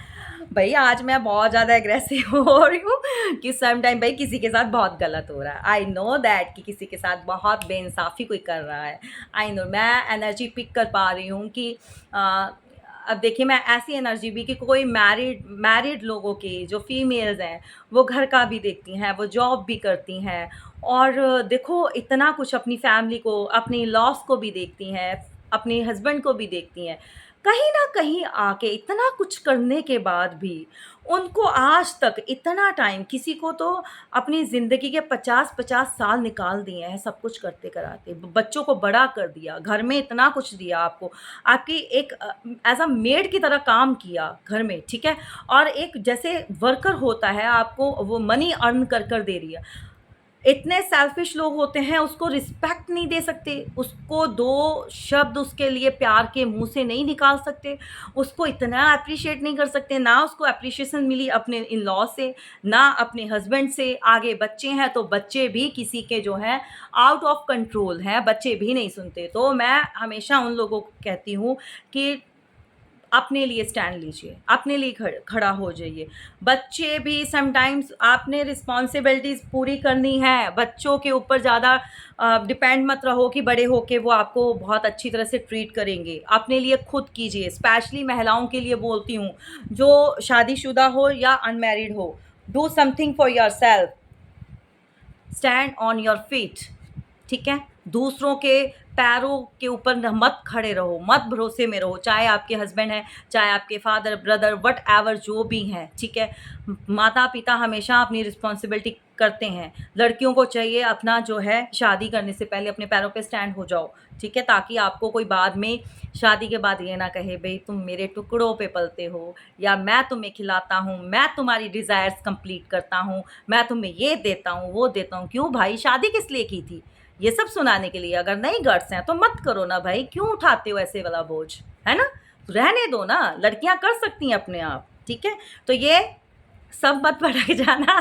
भई आज मैं बहुत ज़्यादा एग्रेसिव हो रही हूँ कि सम टाइम भाई किसी के साथ बहुत गलत हो रहा है। आई नो दैट कि किसी के साथ बहुत बेइंसाफ़ी कोई कर रहा है। आई नो, मैं एनर्जी पिक कर पा रही हूँ कि अब देखिए, मैं ऐसी एनर्जी भी कि कोई मैरिड लोगों की जो फीमेल्स हैं, वो घर का भी देखती हैं, वो जॉब भी करती हैं और देखो इतना कुछ अपनी फैमिली को, अपने इन-लॉज़ को भी देखती हैं, अपने हस्बैंड को भी देखती हैं। कहीं न कहीं आके इतना कुछ करने के बाद भी उनको आज तक इतना टाइम, किसी को तो अपनी ज़िंदगी के 50-50 साल निकाल दिए हैं सब कुछ करते-कराते। ब बच्चों को बड़ा कर दिया, घर में इतना कुछ दिया आपको, आपकी एक एज़ अ मेड की तरह काम किया घर में, ठीक है? और एक जैसे वर्कर होता है, आपको वो मनी अर्न कर दे रही है। इतने सेल्फिश लोग होते हैं, उसको रिस्पेक्ट नहीं दे सकते, उसको 2 शब्द उसके लिए प्यार के मुँह से नहीं निकाल सकते, उसको इतना एप्रिशिएट नहीं कर सकते, ना उसको एप्रिशिएशन मिली अपने इन-लॉ से, ना अपने हस्बैंड से। आगे बच्चे हैं, तो बच्चे भी किसी के जो हैं आउट ऑफ कंट्रोल हैं, बच्चे भी नहीं सुनते। तो मैं हमेशा उन लोगों को कहती हूँ कि अपने लिए स्टैंड लीजिए, अपने लिए खड़ा हो जाइए। बच्चे भी समटाइम्स, आपने रिस्पॉन्सिबिलिटीज़ पूरी करनी है, बच्चों के ऊपर ज़्यादा डिपेंड मत रहो कि बड़े होके वो आपको बहुत अच्छी तरह से ट्रीट करेंगे। अपने लिए खुद कीजिए, स्पेशली महिलाओं के लिए बोलती हूँ, जो शादीशुदा हो या अनमैरिड हो, do something for yourself, stand on your feet, ठीक है? दूसरों के पैरों के ऊपर मत खड़े रहो, मत भरोसे में रहो, चाहे आपके हस्बैंड हैं, चाहे आपके फादर, ब्रदर, व्हाटएवर जो भी हैं, ठीक है? माता-पिता हमेशा अपनी रिस्पॉन्सिबिलिटी करते हैं। लड़कियों को चाहिए अपना जो है, शादी करने से पहले अपने पैरों पे स्टैंड हो जाओ, ठीक है? ताकि आपको कोई बाद में, शादी के बाद ये ना कहे, भई तुम मेरे टुकड़ों पे पलते हो, या मैं तुम्हें खिलाता हूँ, मैं तुम्हारी डिज़ायर्स कंप्लीट करता हूँ, मैं तुम्हें ये देता हूँ, वो देता हूँ। क्यों भाई, शादी किस लिए की थी? ये सब सुनाने के लिए? अगर नहीं गट्स हैं तो मत करो ना भाई, क्यों उठाते हो ऐसे वाला बोझ, है ना? रहने दो ना, लड़कियां कर सकती हैं अपने आप, ठीक है? तो ये सब मत भटक जाना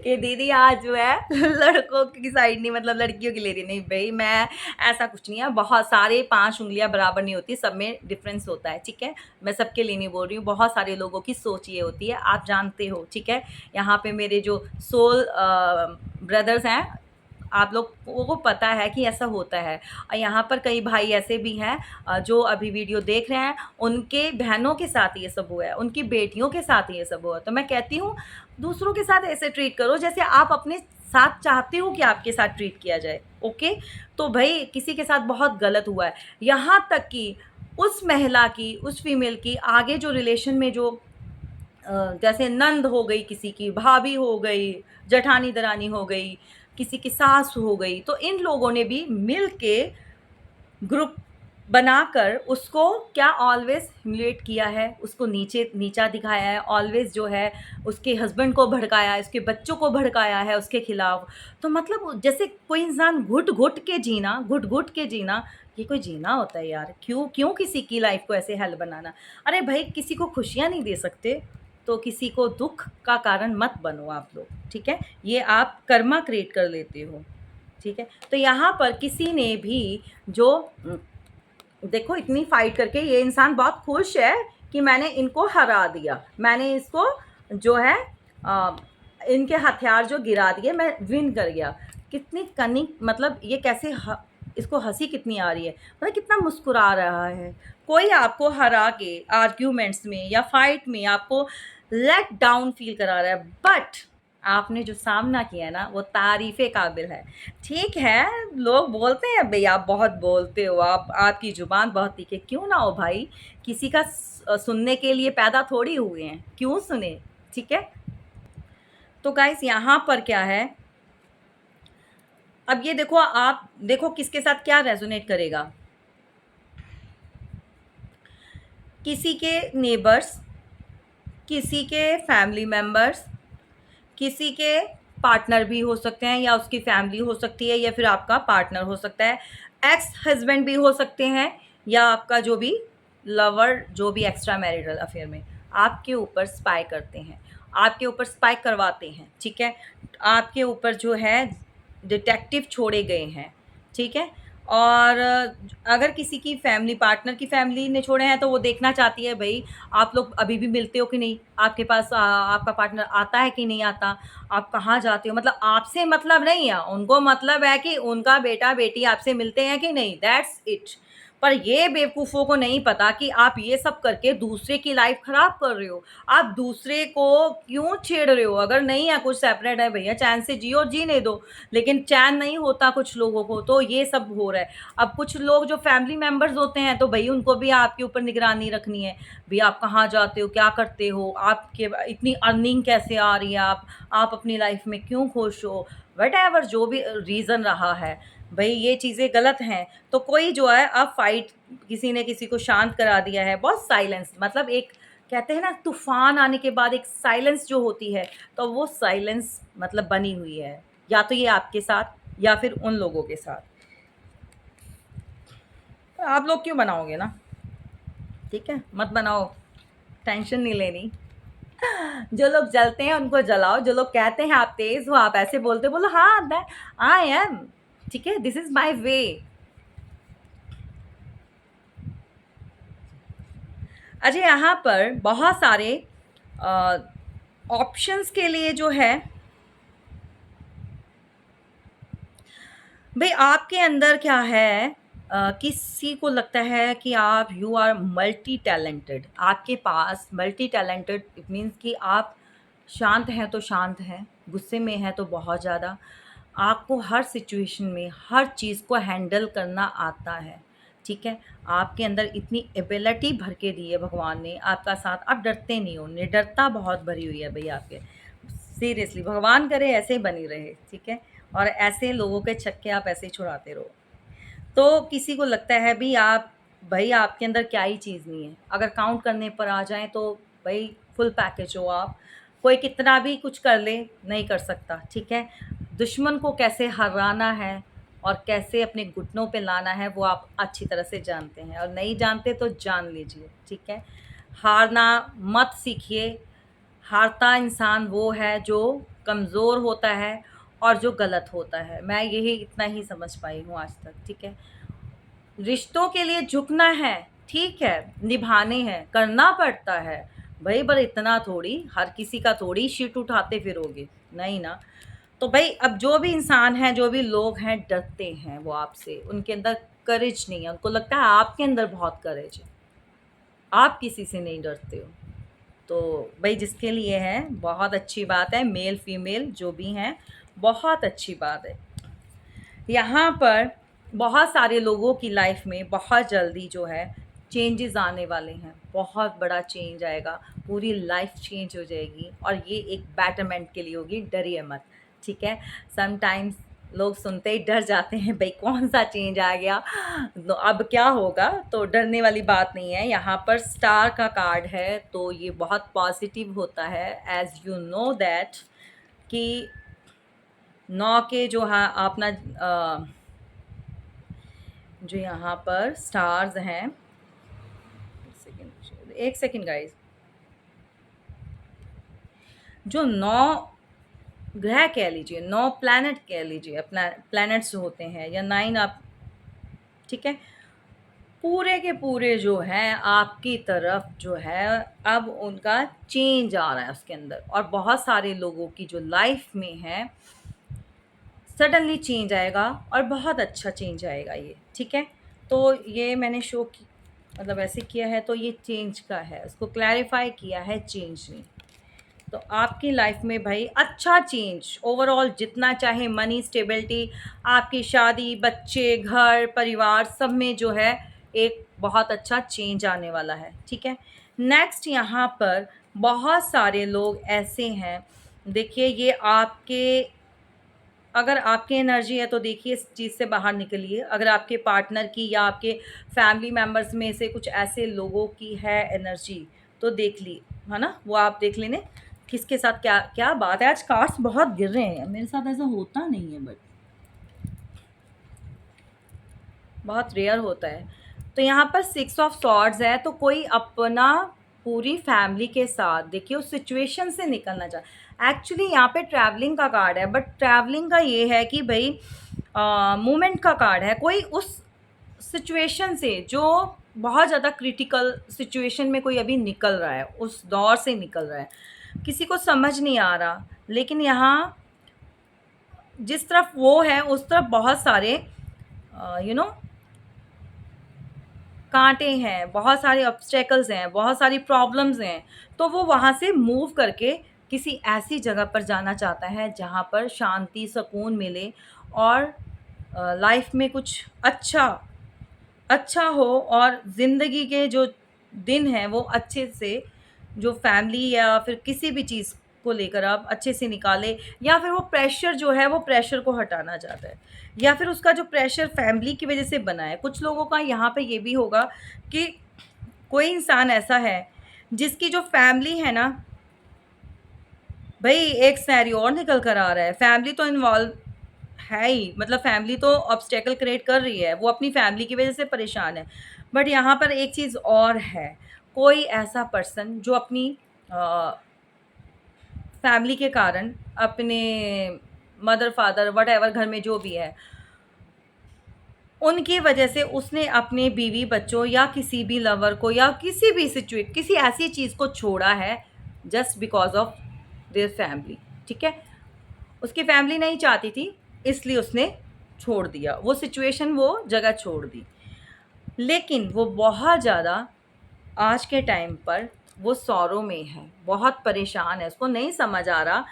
कि दीदी आज जो है लड़कों की साइड नहीं, मतलब लड़कियों की ले रही, नहीं भाई, मैं ऐसा कुछ नहीं है। बहुत सारे 5 उंगलियां बराबर नहीं होती, सब में डिफरेंस होता है, ठीक है? मैं सबके लिए नहीं बोल रही हूँ, बहुत सारे लोगों की सोच ये होती है, आप जानते हो, ठीक है? यहाँ पे मेरे जो सोल ब्रदर्स हैं, आप लोगों को पता है कि ऐसा होता है। और यहाँ पर कई भाई ऐसे भी हैं जो अभी वीडियो देख रहे हैं, उनके बहनों के साथ ये सब हुआ है, उनकी बेटियों के साथ ये सब हुआ है। तो मैं कहती हूँ दूसरों के साथ ऐसे ट्रीट करो जैसे आप अपने साथ चाहते हो कि आपके साथ ट्रीट किया जाए, ओके? तो भई किसी के साथ बहुत गलत हुआ है। यहाँ तक कि उस महिला की, उस फीमेल की आगे जो रिलेशन में जो जैसे नंद हो गई, किसी की भाभी हो गई, जेठानी-दरानी हो गई, किसी की सास हो गई, तो इन लोगों ने भी मिल के ग्रुप बनाकर उसको क्या ऑलवेज़ ह्यूमिलिएट किया है, उसको नीचा दिखाया है, ऑलवेज़ जो है उसके हस्बैंड को भड़काया है, उसके बच्चों को भड़काया है उसके खिलाफ। तो मतलब जैसे कोई इंसान घुट-घुट के जीना, ये कोई जीना होता है यार? क्यों क्यों किसी की लाइफ़ को ऐसे हेल बनाना? अरे भाई किसी को खुशियाँ नहीं दे सकते, तो किसी को दुःख का कारण मत बनो आप लोग, ठीक है? ये आप कर्मा क्रिएट कर लेते हो, ठीक है? तो यहाँ पर किसी ने भी जो देखो इतनी फाइट करके ये इंसान बहुत खुश है कि मैंने इनको हरा दिया, मैंने इसको जो है अ, इनके हथियार जो गिरा दिए, मैं विन कर गया। कितनी कनिंग, मतलब ये कैसे इसको हंसी कितनी आ रही है, मतलब कितना मुस्कुरा रहा है। कोई आपको हरा के आर्ग्यूमेंट्स में या फाइट में आपको लेट डाउन फील करा रहा है, बट आपने जो सामना किया ना वो तारीफ़े काबिल है। ठीक है, लोग बोलते हैं भई आप बहुत बोलते हो, आप आपकी ज़ुबान बहुत तीखी है। क्यों ना हो भाई, किसी का सुनने के लिए पैदा थोड़ी हुए हैं, क्यों सुने, ठीक है? तो गाइज़ यहाँ पर क्या है, अब ये देखो, आप देखो किसके साथ क्या रेज़ोनेट करेगा। किसी के नेबर्स, किसी के फैमिली मेंबर्स, किसी के पार्टनर भी हो सकते हैं, या उसकी फैमिली हो सकती है, या फिर आपका पार्टनर हो सकता है, एक्स हस्बैंड भी हो सकते हैं, या आपका जो भी लवर, जो भी एक्स्ट्रा मैरिटल अफेयर में आपके ऊपर स्पाई करते हैं, आपके ऊपर स्पाई करवाते हैं, ठीक है? आपके ऊपर जो है डिटेक्टिव छोड़े गए हैं, ठीक है? और अगर किसी की फैमिली, पार्टनर की फैमिली ने छोड़े हैं, तो वो देखना चाहती है भई आप लोग अभी भी मिलते हो कि नहीं? आपके पास आपका पार्टनर आता है कि नहीं आता? आप कहाँ जाते हो? मतलब आपसे मतलब नहीं है, उनको मतलब है कि उनका बेटा-बेटी आपसे मिलते हैं कि नहीं, दैट्स इट। पर ये बेवकूफ़ों को नहीं पता कि आप ये सब करके दूसरे की लाइफ़ ख़राब कर रहे हो। आप दूसरे को क्यों छेड़ रहे हो? अगर नहीं है कुछ सेपरेट है भैया, चैन से जियो, जीने दो। लेकिन चैन नहीं होता कुछ लोगों को, तो ये सब हो रहा है। अब कुछ लोग जो फैमिली मेंबर्स होते हैं, तो भई उनको भी आपके ऊपर निगरानी रखनी है। भई आप कहाँ जाते हो, क्या करते हो, आपके इतनी अर्निंग कैसे आ रही है, आप अपनी लाइफ़ में क्यों खुश हो? व्हाटएवर जो भी रीज़न रहा है, भई ये चीज़ें गलत हैं। तो कोई जो है अब फाइट, किसी ने किसी को शांत करा दिया है, बहुत साइलेंस, मतलब एक कहते हैं ना तूफ़ान आने के बाद एक साइलेंस जो होती है, तो वो साइलेंस मतलब बनी हुई है। या तो ये आपके साथ या फिर उन लोगों के साथ। आप लोग क्यों बनाओगे ना, ठीक है? मत बनाओ, टेंशन नहीं लेनी। जो लोग जलते हैं उनको जलाओ, जो लोग कहते हैं आप तेज़ हो, आप ऐसे बोलते हो, बोलो हाँ दैट आई एम, ठीक है? This is my way. अच्छा, यहाँ पर बहुत सारे ऑप्शंस के लिए जो है, भई आपके अंदर क्या है, किसी को लगता है कि आप यू आर मल्टी टैलेंटेड, आपके पास मल्टी टैलेंटेड इट मीन्स कि आप शांत हैं तो शांत हैं, गुस्से में हैं तो बहुत ज़्यादा, आपको हर सिचुएशन में हर चीज़ को हैंडल करना आता है, ठीक है? आपके अंदर इतनी एबिलिटी भर के दी है भगवान ने, आपका साथ, आप डरते नहीं हो, निडरता बहुत भरी हुई है भई आपके। सीरियसली भगवान करे ऐसे ही बनी रहे, ठीक है? और ऐसे लोगों के छक्के आप ऐसे ही छुड़ाते रहो। तो किसी को लगता है भी आप, भई आपके अंदर क्या ही चीज़ नहीं है। अगर काउंट करने पर आ जाएँ तो भई फुल पैकेज हो आप। कोई कितना भी कुछ कर ले, नहीं कर सकता, ठीक है? दुश्मन को कैसे हराना है और कैसे अपने घुटनों पे लाना है, वो आप अच्छी तरह से जानते हैं, और नहीं जानते तो जान लीजिए, ठीक है? हारना मत सीखिए। हारता इंसान वो है जो कमज़ोर होता है और जो गलत होता है। मैं यही इतना ही समझ पाई हूँ आज तक, ठीक है? रिश्तों के लिए झुकना है, ठीक है, निभाने हैं, करना पड़ता है। भई पर इतना थोड़ी, हर किसी का थोड़ी शिट उठाते फिरोगे, नहीं ना। तो भाई अब जो भी इंसान हैं, जो भी लोग हैं, डरते हैं वो आपसे, उनके अंदर करेज नहीं है, उनको लगता है आपके अंदर बहुत करेज है, आप किसी से नहीं डरते हो। तो भाई जिसके लिए है बहुत अच्छी बात है, मेल फीमेल जो भी हैं, बहुत अच्छी बात है। यहाँ पर बहुत सारे लोगों की लाइफ में बहुत जल्दी जो है चेंजेस आने वाले हैं, बहुत बड़ा चेंज आएगा, पूरी लाइफ चेंज हो जाएगी और ये एक बेटरमेंट के लिए होगी, डरिए मत, ठीक है। समटाइम्स लोग सुनते ही डर जाते हैं, भाई कौन सा चेंज आ गया, तो अब क्या होगा, तो डरने वाली बात नहीं है। यहाँ पर स्टार का कार्ड है तो ये बहुत पॉजिटिव होता है, एज यू नो दैट कि 9 के जो हाँ अपना जो यहाँ पर स्टार्स हैं, एक सेकेंड गाइस, जो 9 ग्रह कह लीजिए, 9 प्लैनेट कह लीजिए, प्लैनेट्स होते हैं या 9 आप, ठीक है, पूरे के पूरे जो हैं आपकी तरफ जो है अब उनका चेंज आ रहा है उसके अंदर, और बहुत सारे लोगों की जो लाइफ में है सडनली चेंज आएगा और बहुत अच्छा चेंज आएगा ये, ठीक है। तो ये मैंने शो की मतलब ऐसे किया है, तो ये चेंज का है, उसको क्लैरिफाई किया है, चेंज नहीं। तो आपकी लाइफ में भाई अच्छा चेंज ओवरऑल, जितना चाहे मनी स्टेबिलिटी, आपकी शादी, बच्चे, घर परिवार, सब में जो है एक बहुत अच्छा चेंज आने वाला है, ठीक है। नेक्स्ट यहाँ पर बहुत सारे लोग ऐसे हैं, देखिए ये आपके, अगर आपकी एनर्जी है तो देखिए इस चीज़ से बाहर निकलिए, अगर आपके पार्टनर की या आपके फैमिली मेम्बर्स में से कुछ ऐसे लोगों की है एनर्जी तो देख ली, है ना, वो आप देख लेने किसके साथ क्या क्या बात है। आज कार्ड्स बहुत गिर रहे हैं, मेरे साथ ऐसा होता नहीं है, बट बहुत रेयर होता है। तो यहाँ पर 6 ऑफ सॉर्ड्स है, तो कोई अपना पूरी फैमिली के साथ देखिए उस सिचुएशन से निकलना चाह, एक्चुअली यहाँ पे ट्रैवलिंग का कार्ड है, बट ट्रैवलिंग का ये है कि भाई मूवमेंट का कार्ड है, कोई उस सिचुएशन से जो बहुत ज़्यादा क्रिटिकल सिचुएशन में कोई अभी निकल रहा है, उस दौर से निकल रहा है, किसी को समझ नहीं आ रहा, लेकिन यहाँ जिस तरफ वो है उस तरफ बहुत सारे यू नो कांटे हैं, बहुत सारे ऑब्स्टेकल्स हैं, बहुत सारी प्रॉब्लम्स हैं, तो वो वहाँ से मूव करके किसी ऐसी जगह पर जाना चाहता है जहाँ पर शांति, सुकून मिले और लाइफ में कुछ अच्छा अच्छा हो, और ज़िंदगी के जो दिन हैं वो अच्छे से, जो फैमिली या फिर किसी भी चीज़ को लेकर आप अच्छे से निकाले, या फिर वो प्रेशर जो है वो प्रेशर को हटाना चाहता है, या फिर उसका जो प्रेशर फैमिली की वजह से बना है। कुछ लोगों का यहाँ पे ये भी होगा कि कोई इंसान ऐसा है जिसकी जो फैमिली है ना, भई एक सिनेरियो और निकल कर आ रहा है, फैमिली तो इन्वॉल्व है ही, मतलब फैमिली तो ऑब्स्टेकल क्रिएट कर रही है, वो अपनी फैमिली की वजह से परेशान है। बट यहाँ पर एक चीज़ और है, कोई ऐसा पर्सन जो अपनी फैमिली के कारण, अपने मदर फादर व्हाटएवर घर में जो भी है, उनकी वजह से उसने अपने बीवी बच्चों या किसी भी लवर को या किसी भी किसी ऐसी चीज़ को छोड़ा है just because of their family, ठीक है। उसकी फैमिली नहीं चाहती थी, इसलिए उसने छोड़ दिया, वो सिचुएशन, वो जगह छोड़ दी। लेकिन वो बहुत ज़्यादा आज के टाइम पर वो सौरों में है, बहुत परेशान है, उसको नहीं समझ आ रहा,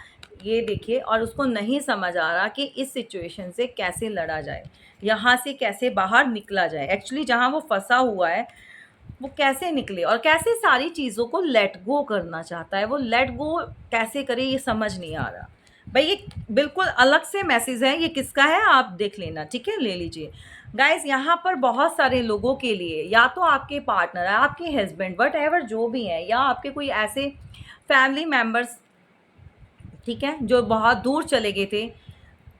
ये देखिए, और उसको नहीं समझ आ रहा कि इस सिचुएशन से कैसे लड़ा जाए, यहाँ से कैसे बाहर निकला जाए। एक्चुअली जहाँ वो फँसा हुआ है, वो कैसे निकले और कैसे सारी चीज़ों को लेट गो करना चाहता है, वो लेट गो कैसे करे ये समझ नहीं आ रहा। भाई ये बिल्कुल अलग से मैसेज है, ये किसका है आप देख लेना, ठीक है, ले लीजिए। गाइस यहाँ पर बहुत सारे लोगों के लिए, या तो आपके पार्टनर है, आपके हस्बैंड, वट एवर जो भी हैं, या आपके कोई ऐसे फैमिली मेम्बर्स, ठीक है, जो बहुत दूर चले गए थे,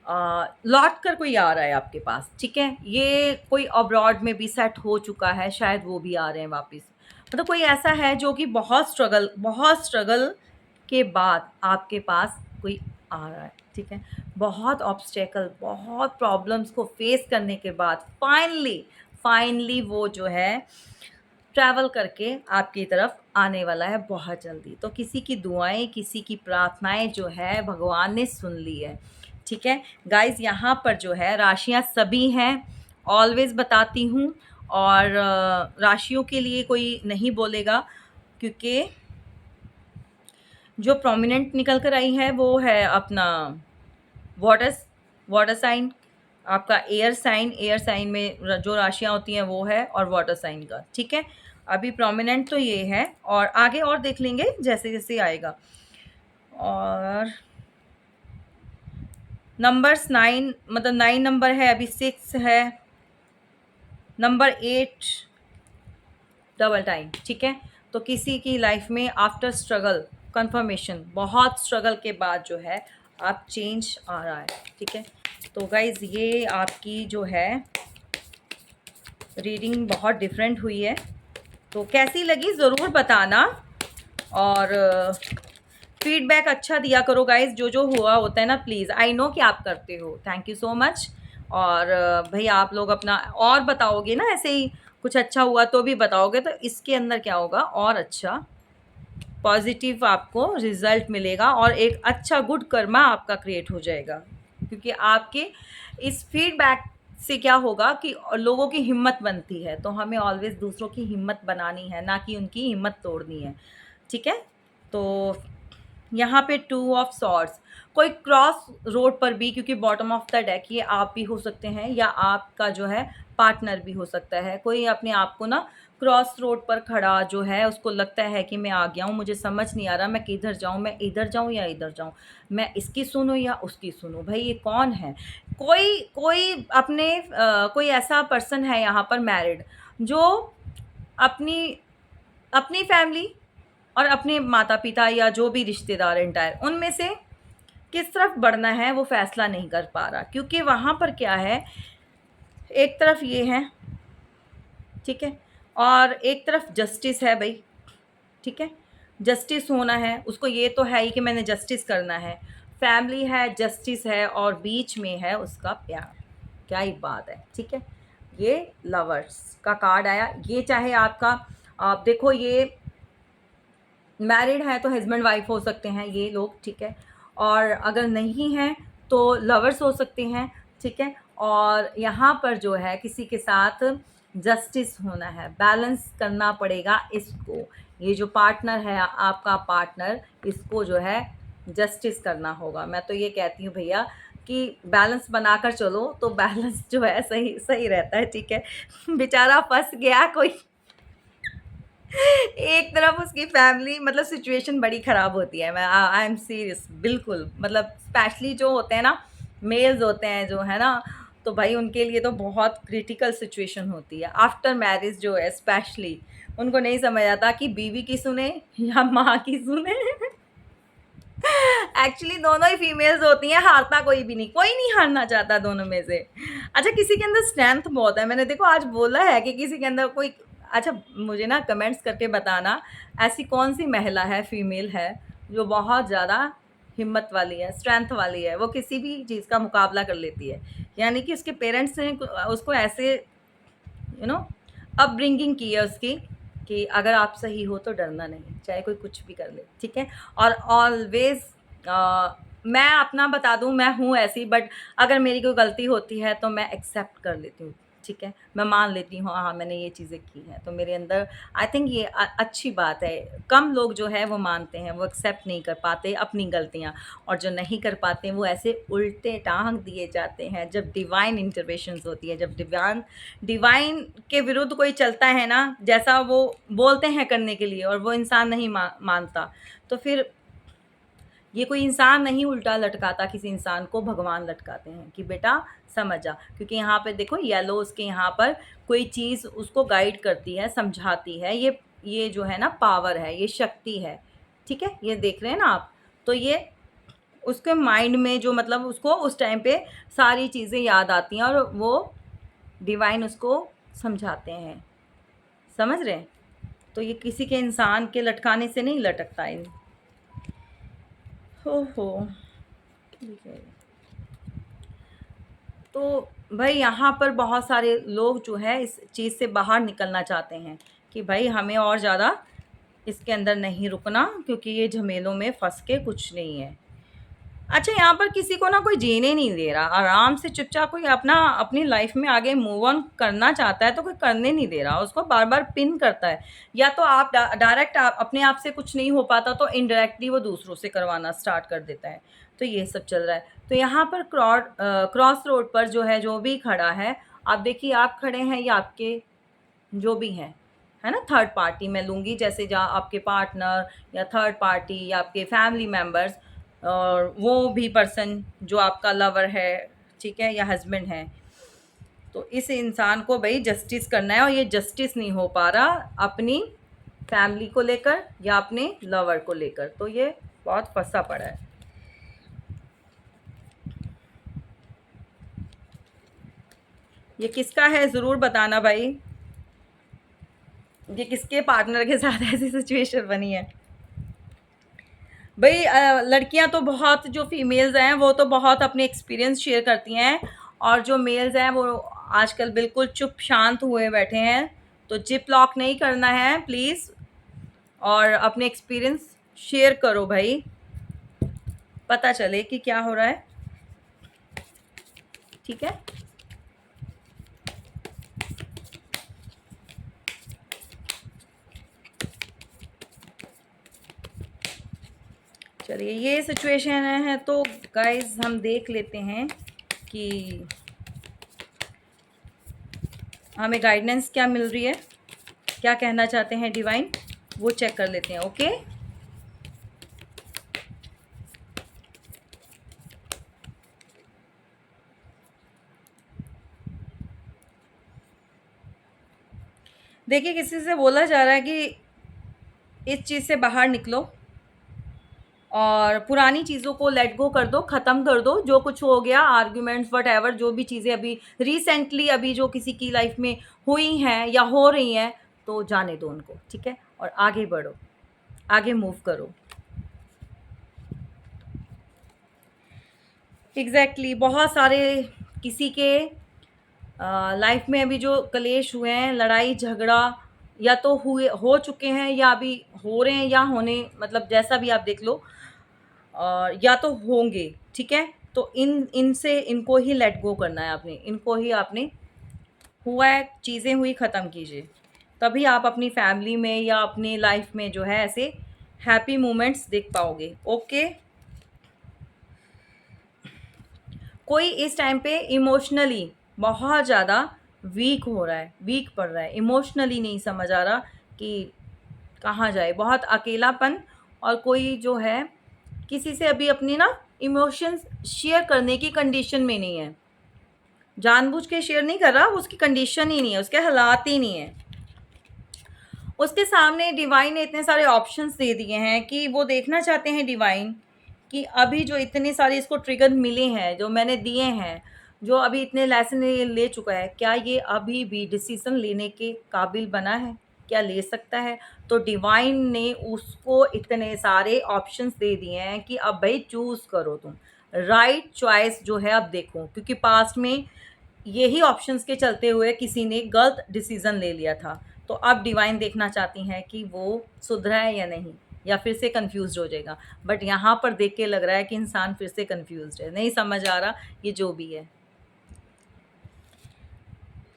लौट कर कोई आ रहा है आपके पास, ठीक है, ये कोई अब्रॉड में भी सेट हो चुका है, शायद वो भी आ रहे हैं वापस, मतलब कोई ऐसा है जो कि बहुत स्ट्रगल के बाद आपके पास कोई आ रहा है, ठीक है, बहुत ऑब्स्टेकल, बहुत प्रॉब्लम्स को फेस करने के बाद फाइनली फाइनली वो जो है ट्रैवल करके आपकी तरफ आने वाला है बहुत जल्दी। तो किसी की दुआएं, किसी की प्रार्थनाएं जो है भगवान ने सुन ली है, ठीक है गाइज, यहाँ पर जो है राशियाँ सभी हैं, ऑलवेज बताती हूँ। और राशियों के लिए कोई नहीं बोलेगा, क्योंकि जो प्रोमिनेंट निकल कर आई है वो है अपना वाटर वाटर साइन, आपका एयर साइन में जो राशियाँ होती हैं वो है, और वाटर साइन का, ठीक है। अभी प्रोमिनेंट तो ये है, और आगे और देख लेंगे जैसे जैसे आएगा। और नंबर्स 9, मतलब 9 नंबर है, अभी 6 है, नंबर 8 डबल टाइम, ठीक है। तो किसी की लाइफ में आफ्टर स्ट्रगल कंफर्मेशन, बहुत स्ट्रगल के बाद जो है आप चेंज आ रहा है, ठीक है। तो गाइज ये आपकी जो है रीडिंग बहुत डिफरेंट हुई है, तो कैसी लगी ज़रूर बताना, और फीडबैक अच्छा दिया करो गाइज, जो जो हुआ होता है ना, प्लीज़, आई नो कि आप करते हो, थैंक यू सो मच। और भाई आप लोग अपना और बताओगे ना, ऐसे ही कुछ अच्छा हुआ तो भी बताओगे, तो इसके अंदर क्या होगा, और अच्छा पॉजिटिव आपको रिजल्ट मिलेगा, और एक अच्छा गुड कर्मा आपका क्रिएट हो जाएगा, क्योंकि आपके इस फीडबैक से क्या होगा कि लोगों की हिम्मत बनती है, तो हमें ऑलवेज दूसरों की हिम्मत बनानी है, ना कि उनकी हिम्मत तोड़नी है, ठीक है। तो यहाँ पे 2 ऑफ सॉर्ड्स, कोई क्रॉस रोड पर भी, क्योंकि बॉटम ऑफ द डेक ये आप भी हो सकते हैं, या आपका जो है पार्टनर भी हो सकता है। कोई अपने आप को ना क्रॉस रोड पर खड़ा जो है, उसको लगता है कि मैं आ गया हूँ, मुझे समझ नहीं आ रहा मैं किधर जाऊँ, मैं इधर जाऊँ या इधर जाऊँ, मैं इसकी सुनूँ या उसकी सुनूँ, भाई ये कौन है। कोई कोई अपने कोई ऐसा पर्सन है यहाँ पर मैरिड, जो अपनी अपनी फैमिली और अपने माता पिता या जो भी रिश्तेदार एंटायर, उनमें से किस तरफ बढ़ना है वो फैसला नहीं कर पा रहा, क्योंकि वहाँ पर क्या है, एक तरफ ये है, ठीक है, और एक तरफ जस्टिस है भाई, ठीक है। जस्टिस होना है उसको, ये तो है ही कि मैंने जस्टिस करना है, फैमिली है, जस्टिस है, और बीच में है उसका प्यार, क्या ही बात है, ठीक है। ये लवर्स का कार्ड आया, ये चाहे आपका, आप देखो ये मैरिड है तो हस्बैंड वाइफ हो सकते हैं ये लोग, ठीक है। और अगर नहीं हैं तो लवर्स हो सकते हैं, ठीक है। और यहाँ पर जो है किसी के साथ जस्टिस होना है, बैलेंस करना पड़ेगा इसको, ये जो पार्टनर है आपका पार्टनर, इसको जो है जस्टिस करना होगा। मैं तो ये कहती हूँ भैया कि बैलेंस बनाकर चलो, तो बैलेंस जो है सही सही रहता है, ठीक है। बेचारा फंस गया कोई एक तरफ उसकी फैमिली, मतलब सिचुएशन बड़ी ख़राब होती है, मैं आई एम सीरियस, बिल्कुल, मतलब स्पेशली जो होते हैं ना, मेल्स होते हैं जो है ना, तो भाई उनके लिए तो बहुत क्रिटिकल सिचुएशन होती है आफ्टर मैरिज जो है, स्पेशली उनको नहीं समझ आता कि बीवी की सुने या माँ की सुने। एक्चुअली दोनों ही फीमेल्स होती हैं, हारता कोई नहीं हारना चाहता दोनों में से। अच्छा, किसी के अंदर स्ट्रेंथ बहुत है, मैंने देखो आज बोला है कि किसी के अंदर कोई, अच्छा मुझे ना कमेंट्स करके बताना, ऐसी कौन सी महिला है, फीमेल है, जो बहुत ज़्यादा हिम्मत वाली है, स्ट्रेंथ वाली है, वो किसी भी चीज़ का मुकाबला कर लेती है, यानी कि उसके पेरेंट्स ने उसको ऐसे अपब्रिंगिंग की है उसकी, कि अगर आप सही हो तो डरना नहीं, चाहे कोई कुछ भी कर ले, ठीक है। और ऑलवेज मैं अपना बता दूं, मैं हूँ ऐसी, बट अगर मेरी कोई गलती होती है तो मैं एक्सेप्ट कर लेती हूँ, ठीक है, मैं मान लेती हूँ, हाँ मैंने ये चीज़ें की हैं, तो मेरे अंदर आई थिंक ये अच्छी बात है। कम लोग जो है वो मानते हैं, वो एक्सेप्ट नहीं कर पाते अपनी गलतियाँ, और जो नहीं कर पाते वो ऐसे उल्टे टांग दिए जाते हैं। जब डिवाइन इंटरवेंशंस होती है, जब डिवाइन के विरुद्ध कोई चलता है ना, जैसा वो बोलते हैं करने के लिए, और वो इंसान नहीं मानता, तो फिर ये कोई इंसान नहीं उल्टा लटकाता, किसी इंसान को भगवान लटकाते हैं कि बेटा समझ जा, क्योंकि यहाँ पे देखो येलो, उसके यहाँ पर कोई चीज़ उसको गाइड करती है, समझाती है, ये जो है ना पावर है, ये शक्ति है, ठीक है, ये देख रहे हैं ना आप। तो ये उसके माइंड में जो, मतलब उसको उस टाइम पे सारी चीज़ें याद आती हैं, और वो डिवाइन उसको समझाते हैं, समझ रहे हैं। तो ये किसी के इंसान के लटकाने से नहीं लटकता इन, हो ठीक है। तो भाई यहाँ पर बहुत सारे लोग जो है इस चीज़ से बाहर निकलना चाहते हैं कि भाई हमें और ज़्यादा इसके अंदर नहीं रुकना, क्योंकि ये झमेलों में फंस के कुछ नहीं है। अच्छा, यहाँ पर किसी को ना कोई जीने नहीं दे रहा, आराम से चुपचाप कोई अपना अपनी लाइफ में आगे मूव ऑन करना चाहता है तो कोई करने नहीं दे रहा, उसको बार-बार पिन करता है। या तो आप डायरेक्ट आप अपने आप से कुछ नहीं हो पाता तो इनडायरेक्टली वो दूसरों से करवाना स्टार्ट कर देता है। तो ये सब चल रहा है। तो यहाँ पर क्रॉस रोड पर जो है, जो भी खड़ा है, आप देखिए आप खड़े हैं या आपके जो भी हैं, है ना? थर्ड पार्टी मैं लूँगी, जैसे जहाँ आपके पार्टनर या थर्ड पार्टी या आपके फैमिली मेंबर्स और वो भी पर्सन जो आपका लवर है, ठीक है? या हस्बैंड है। तो इस इंसान को भई जस्टिस करना है और ये जस्टिस नहीं हो पा रहा अपनी फैमिली को लेकर या अपने लवर को लेकर, तो ये बहुत फँसा पड़ा है। ये किसका है ज़रूर बताना भाई। ये किसके पार्टनर के साथ ऐसी सिचुएशन बनी है? भई लड़कियां तो बहुत, जो फीमेल्स हैं वो तो बहुत अपने एक्सपीरियंस शेयर करती हैं, और जो मेल्स हैं वो आजकल बिल्कुल चुप शांत हुए बैठे हैं। तो जिप लॉक नहीं करना है प्लीज़, और अपने एक्सपीरियंस शेयर करो भाई, पता चले कि क्या हो रहा है। ठीक है, चलिए ये सिचुएशन है। तो गाइस हम देख लेते हैं कि हमें गाइडेंस क्या मिल रही है, क्या कहना चाहते हैं डिवाइन, वो चेक कर लेते हैं। ओके, देखिए किसी से बोला जा रहा है कि इस चीज़ से बाहर निकलो और पुरानी चीज़ों को लेट गो कर दो, ख़त्म कर दो। जो कुछ हो गया, आर्ग्यूमेंट्स वटएवर, जो भी चीज़ें अभी रिसेंटली अभी जो किसी की लाइफ में हुई हैं या हो रही हैं, तो जाने दो उनको, ठीक है? और आगे बढ़ो, आगे मूव करो। एग्जैक्टली बहुत सारे किसी के लाइफ में अभी जो कलेश हुए हैं, लड़ाई झगड़ा, या तो हुए हो चुके हैं या अभी हो रहे हैं या होने, मतलब जैसा भी आप देख लो, और या तो होंगे, ठीक है? तो इनसे इनको ही लेट गो करना है आपने, इनको ही आपने, हुआ है चीज़ें हुई, ख़त्म कीजिए। तभी आप अपनी फैमिली में या अपनी लाइफ में जो है ऐसे हैप्पी मोमेंट्स देख पाओगे। ओके, कोई इस टाइम पे इमोशनली बहुत ज़्यादा वीक हो रहा है, वीक पड़ रहा है, इमोशनली नहीं समझ आ रहा कि कहाँ जाए, बहुत अकेलापन, और कोई जो है किसी से अभी अपनी ना इमोशंस शेयर करने की कंडीशन में नहीं है, जानबूझ के शेयर नहीं कर रहा, उसकी कंडीशन ही नहीं है, उसके हालात ही नहीं है। उसके सामने डिवाइन ने इतने सारे ऑप्शंस दे दिए हैं कि वो देखना चाहते हैं डिवाइन कि अभी जो इतने सारे इसको ट्रिगर मिले हैं, जो मैंने दिए हैं, जो अभी इतने लेसन ये ले चुका है, क्या ये अभी भी डिसीजन लेने के काबिल बना है? क्या ले सकता है? तो डिवाइन ने उसको इतने सारे ऑप्शंस दे दिए हैं कि अब भाई चूज़ करो तुम, राइट चॉइस जो है अब देखो, क्योंकि पास्ट में यही ऑप्शंस के चलते हुए किसी ने गलत डिसीज़न ले लिया था। तो अब डिवाइन देखना चाहती हैं कि वो सुधरा है या नहीं, या फिर से कन्फ्यूज़्ड हो जाएगा। बट यहाँ पर देख के लग रहा है कि इंसान फिर से कन्फ्यूज़्ड है, नहीं समझ आ रहा ये जो भी है।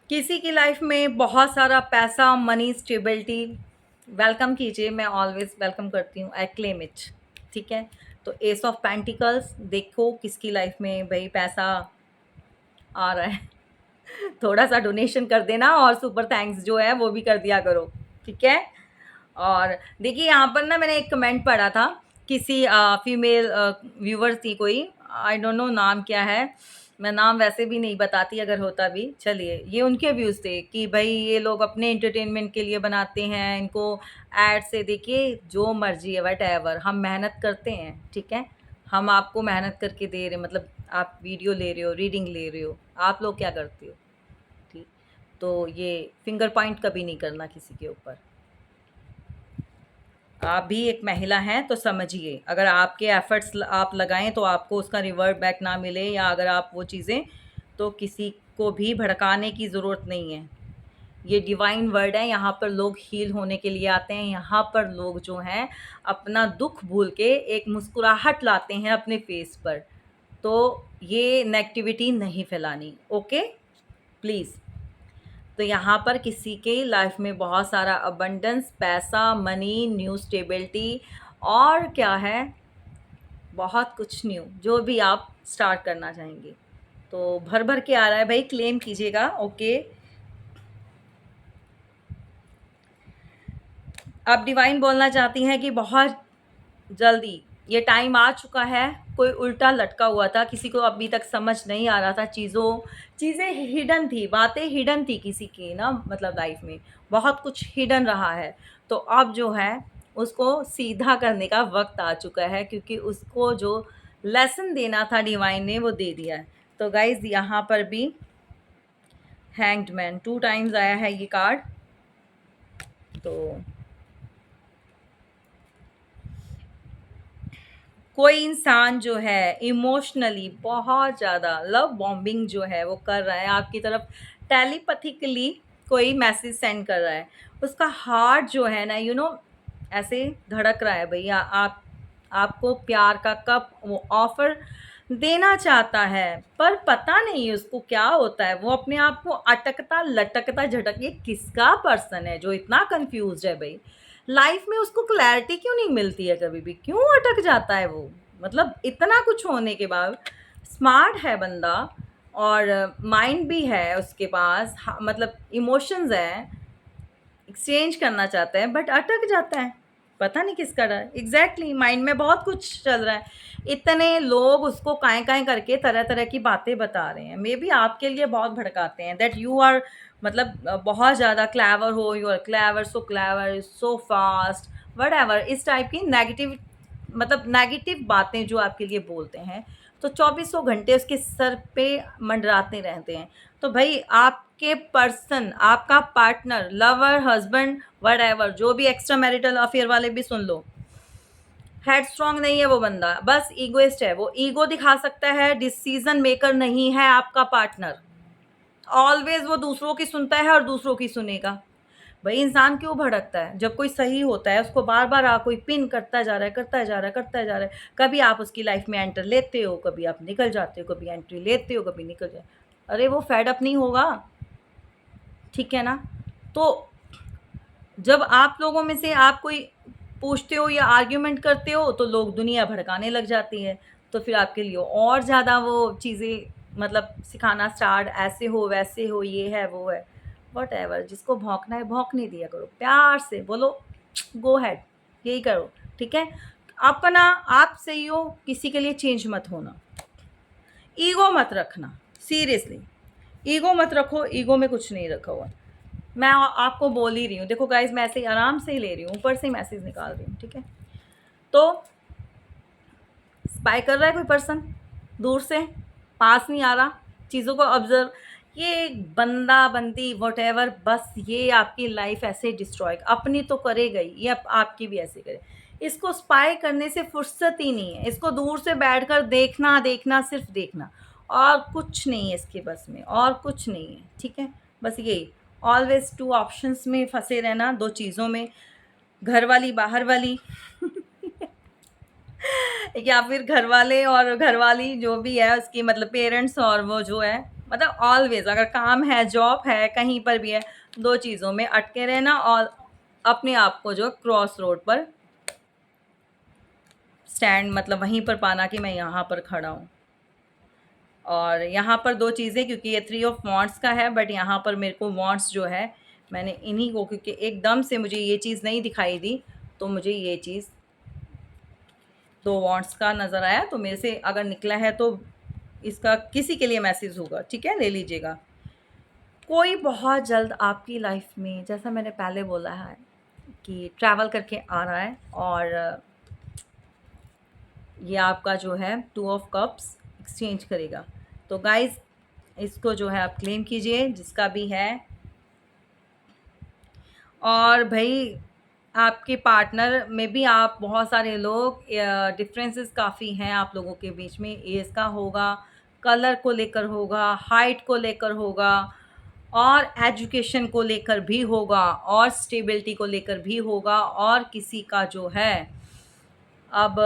किसी की लाइफ में बहुत सारा पैसा, मनी, स्टेबिलिटी, वेलकम कीजिए, मैं ऑलवेज़ वेलकम करती हूँ, आई क्लेम इट, ठीक है? तो एस ऑफ पेंटिकल्स, देखो किसकी लाइफ में भई पैसा आ रहा है। थोड़ा सा डोनेशन कर देना और सुपर थैंक्स जो है वो भी कर दिया करो, ठीक है? और देखिए यहाँ पर ना मैंने एक कमेंट पढ़ा था, किसी फीमेल व्यूवर थी कोई, आई डोंट नो नाम क्या है, मैं नाम वैसे भी नहीं बताती अगर होता भी। चलिए, ये उनके व्यूज़ थे कि भाई ये लोग अपने एंटरटेनमेंट के लिए बनाते हैं, इनको ऐड से देखिए जो मर्जी है वटएवर, हम मेहनत करते हैं, ठीक है? हम आपको मेहनत करके दे रहे, मतलब आप वीडियो ले रहे हो, रीडिंग ले रहे हो, आप लोग क्या करते हो? ठीक, तो ये फिंगर पॉइंट कभी नहीं करना किसी के ऊपर। आप भी एक महिला हैं तो समझिए, अगर आपके एफर्ट्स आप लगाएं तो आपको उसका रिवर्ट बैक ना मिले, या अगर आप वो चीज़ें, तो किसी को भी भड़काने की ज़रूरत नहीं है। ये डिवाइन वर्ड है, यहाँ पर लोग हील होने के लिए आते हैं, यहाँ पर लोग जो हैं अपना दुख भूल के एक मुस्कुराहट लाते हैं अपने फेस पर। तो ये नेगेटिविटी नहीं फैलानी, ओके प्लीज़। तो यहाँ पर किसी के लाइफ में बहुत सारा अबंडेंस, पैसा, मनी, न्यू स्टेबिलिटी और क्या है, बहुत कुछ न्यू जो भी आप स्टार्ट करना चाहेंगे तो भर भर के आ रहा है भाई, क्लेम कीजिएगा, ओके। आप डिवाइन बोलना चाहती हैं कि बहुत जल्दी ये टाइम आ चुका है, कोई उल्टा लटका हुआ था, किसी को अभी तक समझ नहीं आ रहा था, चीज़ें हिडन थी, बातें हिडन थी किसी की ना, मतलब लाइफ में बहुत कुछ हिडन रहा है। तो अब जो है उसको सीधा करने का वक्त आ चुका है, क्योंकि उसको जो लेसन देना था डिवाइन ने वो दे दिया है। तो गाइज यहाँ पर भी हैंग्ड मैन 2 टाइम्स आया है ये कार्ड। तो कोई इंसान जो है इमोशनली बहुत ज़्यादा लव बॉम्बिंग जो है वो कर रहा है आपकी तरफ, टेलीपैथिकली कोई मैसेज सेंड कर रहा है, उसका हार्ट जो है ना ऐसे धड़क रहा है भैया, आपको प्यार का कप वो ऑफर देना चाहता है, पर पता नहीं उसको क्या होता है, वो अपने आप को अटकता लटकता झटक, ये किसका पर्सन है जो इतना कंफ्यूज है भाई, लाइफ में उसको क्लैरिटी क्यों नहीं मिलती है, कभी भी क्यों अटक जाता है वो, मतलब इतना कुछ होने के बाद, स्मार्ट है बंदा और माइंड भी है उसके पास, मतलब इमोशंस है, एक्सचेंज करना चाहता है बट अटक जाता है, पता नहीं किसका डर, एग्जैक्टली माइंड में बहुत कुछ चल रहा है, इतने लोग उसको काएं करके तरह तरह की बातें बता रहे हैं, मे बी आपके लिए बहुत भड़काते हैं दैट यू आर, मतलब बहुत ज़्यादा क्लेवर हो, you are clever so fast, what इस टाइप की नेगेटिव, मतलब नेगेटिव बातें जो आपके लिए बोलते हैं, तो चौबीसों घंटे उसके सर पे मंडराते रहते हैं। तो भाई आपके पर्सन, आपका पार्टनर, लवर, हस्बैंड, वट जो भी एक्स्ट्रा मैरिटल अफेयर वाले भी सुन लो, हेड स्ट्रॉन्ग नहीं है वो बंदा, बस ईगोइस्ट है, वो ईगो दिखा सकता है, डिसीजन मेकर नहीं है आपका पार्टनर, ऑलवेज वो दूसरों की सुनता है और दूसरों की सुनेगा। भाई इंसान क्यों भड़कता है, जब कोई सही होता है उसको बार बार कोई पिन करता जा रहा है, कभी आप उसकी लाइफ में एंटर लेते हो, कभी आप निकल जाते हो, कभी एंट्री लेते हो, कभी निकल जाते, अरे वो फेड अप नहीं होगा, ठीक है ना। तो जब आप लोगों में से आप कोई पूछते हो या आर्ग्यूमेंट करते हो तो लोग दुनिया भड़काने लग जाती है, तो फिर आपके लिए और ज़्यादा वो चीज़ें, मतलब सिखाना स्टार्ट, ऐसे हो वैसे हो, ये है वो है, वट एवर, जिसको भौंकना है भौंकने दिया करो, प्यार से बोलो गो हैड, यही करो, ठीक है। अपना आप सही हो, किसी के लिए चेंज मत होना, ईगो मत रखना, सीरियसली ईगो मत रखो, ईगो में कुछ नहीं रखा हुआ, मैं आपको बोल ही रही हूँ, देखो गाइज मैं ऐसे ही आराम से ही ले रही हूँ, ऊपर से मैसेज निकाल रही हूँ, ठीक है। तो स्पाई कर रहा है कोई पर्सन दूर से, पास नहीं आ रहा, चीज़ों को ऑब्जर्व, ये बंदा बंदी वट एवर, बस ये आपकी लाइफ ऐसे डिस्ट्रॉय अपनी तो करेगा ही, ये आपकी भी ऐसे करे, इसको स्पाई करने से फुर्सत ही नहीं है, इसको दूर से बैठकर देखना देखना, सिर्फ देखना, और कुछ नहीं है इसके बस में, और कुछ नहीं है, ठीक है। बस यही ऑलवेज 2 ऑप्शंस में फंसे रहना, 2 चीज़ों में, घर वाली बाहर वाली या फिर घर वाले और घरवाली जो भी है उसकी, मतलब पेरेंट्स और वो जो है, मतलब ऑलवेज अगर काम है, जॉब है, कहीं पर भी है, 2 चीज़ों में अटके रहना और अपने आप को जो क्रॉस रोड पर स्टैंड, मतलब वहीं पर पाना कि मैं यहाँ पर खड़ा हूँ। और यहाँ पर 2 चीज़ें, क्योंकि ये 3 ऑफ वॉन्ट्स का है, बट यहाँ पर मेरे को वॉन्ट्स जो है, मैंने इन्हीं को, क्योंकि एकदम से मुझे ये चीज़ नहीं दिखाई दी, तो मुझे ये चीज़ 2 वॉन्ट्स का नज़र आया, तो मेरे से अगर निकला है तो इसका किसी के लिए मैसेज होगा, ठीक है, ले लीजिएगा। कोई बहुत जल्द आपकी लाइफ में, जैसा मैंने पहले बोला है कि ट्रैवल करके आ रहा है, और ये आपका जो है 2 ऑफ कप्स एक्सचेंज करेगा। तो गाइज़ इसको जो है आप क्लेम कीजिए जिसका भी है। और भाई आपके पार्टनर में भी आप बहुत सारे लोग, डिफरेंसेस काफ़ी हैं आप लोगों के बीच में, एज का होगा, कलर को लेकर होगा, हाइट को लेकर होगा, और एजुकेशन को लेकर भी होगा और स्टेबिलिटी को लेकर भी होगा। और किसी का जो है अब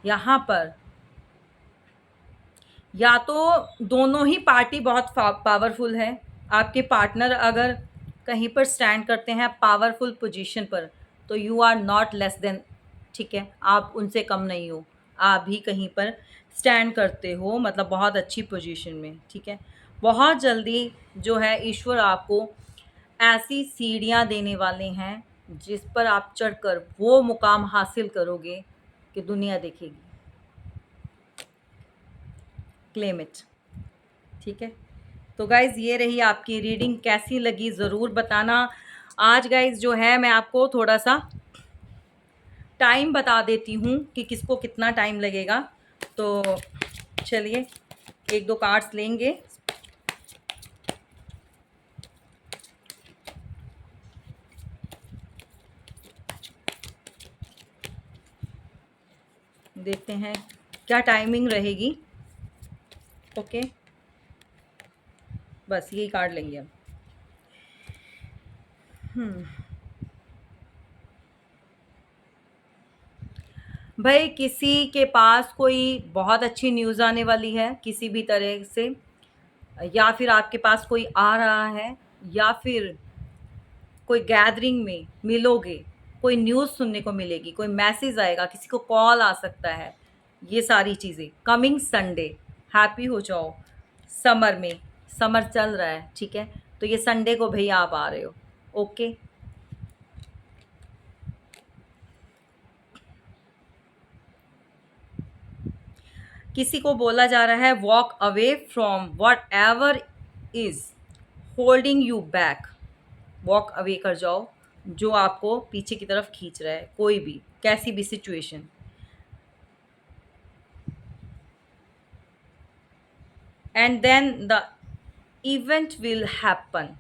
यहाँ पर या तो दोनों ही पार्टी बहुत पावरफुल है, आपके पार्टनर अगर कहीं पर स्टैंड करते हैं पावरफुल पोजीशन पर, तो you are not less than, ठीक है, आप उनसे कम नहीं हो, आप भी कहीं पर स्टैंड करते हो, मतलब बहुत अच्छी पोजीशन में, ठीक है। बहुत जल्दी जो है ईश्वर आपको ऐसी सीढ़ियाँ देने वाले हैं जिस पर आप चढ़कर वो मुकाम हासिल करोगे कि दुनिया देखेगी। क्लेम इट, ठीक है। तो गाइज़ ये रही आपकी रीडिंग, कैसी लगी ज़रूर बताना। आज गाइज़ जो है मैं आपको थोड़ा सा टाइम बता देती हूँ कि किसको कितना टाइम लगेगा। तो चलिए एक दो कार्ड्स लेंगे। देखते हैं क्या टाइमिंग रहेगी। ओके, बस यही कार्ड लेंगे अब। भाई किसी के पास कोई बहुत अच्छी न्यूज़ आने वाली है किसी भी तरह से, या फिर आपके पास कोई आ रहा है, या फिर कोई गैदरिंग में मिलोगे, कोई न्यूज़ सुनने को मिलेगी, कोई मैसेज आएगा, किसी को कॉल आ सकता है। ये सारी चीज़ें कमिंग संडे, हैप्पी हो जाओ। समर में, समर चल रहा है, ठीक है, तो ये संडे को भैया आप आ रहे हो। ओके, किसी को बोला जा रहा है walk away from what ever is holding you back. Walk away कर जाओ जो आपको पीछे की तरफ खींच रहा है, कोई भी कैसी भी situation. And then the event will happen.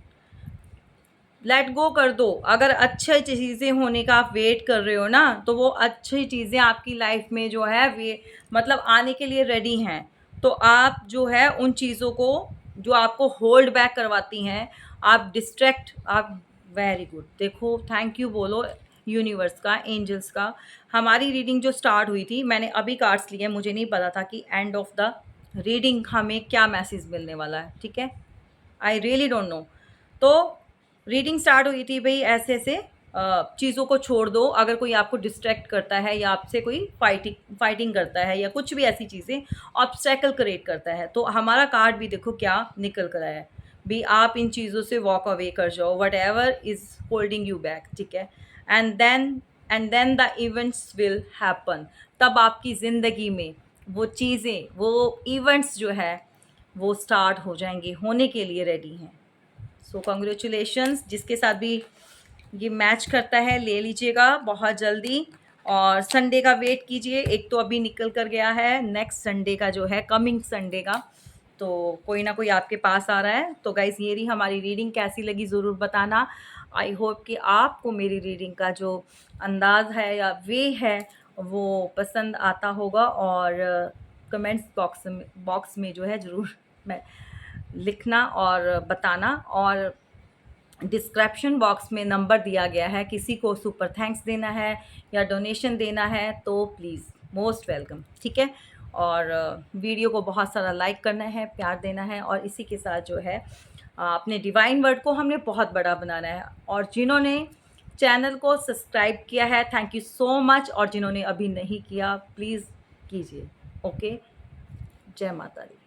Let go कर दो। अगर अच्छी चीज़ें होने का आप वेट कर रहे हो ना, तो वो अच्छी चीज़ें आपकी लाइफ में जो है वे मतलब आने के लिए रेडी हैं। तो आप जो है उन चीज़ों को जो आपको होल्ड बैक करवाती हैं, आप डिस्ट्रैक्ट, आप वेरी गुड, देखो थैंक यू बोलो यूनिवर्स का, एंजल्स का। हमारी रीडिंग जो स्टार्ट हुई थी, मैंने अभी कार्ड्स लिए, मुझे नहीं पता था कि एंड ऑफ द रीडिंग हमें क्या मैसेज मिलने वाला है, ठीक है, आई रियली डोंट नो। तो रीडिंग स्टार्ट हुई थी भाई ऐसे ऐसे चीज़ों को छोड़ दो। अगर कोई आपको डिस्ट्रैक्ट करता है या आपसे कोई फाइटिंग करता है या कुछ भी ऐसी चीज़ें ऑब्स्टेकल क्रिएट करता है, तो हमारा कार्ड भी देखो क्या निकल कर आया है भी, आप इन चीज़ों से वॉक अवे कर जाओ, whatever is holding you back, ठीक है। And then the events will happen. तब आपकी ज़िंदगी में वो चीज़ें, वो इवेंट्स जो है वो स्टार्ट हो जाएंगे, होने के लिए रेडी हैं। सो कॉन्ग्रेचुलेशंस, जिसके साथ भी ये मैच करता है ले लीजिएगा बहुत जल्दी। और संडे का वेट कीजिए, एक तो अभी निकल कर गया है, नेक्स्ट संडे का जो है कमिंग संडे का, तो कोई ना कोई आपके पास आ रहा है। तो गाइज़ ये रही हमारी रीडिंग, कैसी लगी ज़रूर बताना। आई होप कि आपको मेरी रीडिंग का जो अंदाज़ है या वे है वो पसंद आता होगा। और कमेंट्स बॉक्स में जो है ज़रूर मैं लिखना और बताना। और डिस्क्रिप्शन बॉक्स में नंबर दिया गया है, किसी को सुपर थैंक्स देना है या डोनेशन देना है तो प्लीज़ मोस्ट वेलकम, ठीक है। और वीडियो को बहुत सारा लाइक करना है, प्यार देना है। और इसी के साथ जो है अपने डिवाइन वर्ड को हमने बहुत बड़ा बनाना है। और जिन्होंने चैनल को सब्सक्राइब किया है, थैंक यू सो मच, और जिन्होंने अभी नहीं किया प्लीज़ कीजिए। ओके, जय माता दी।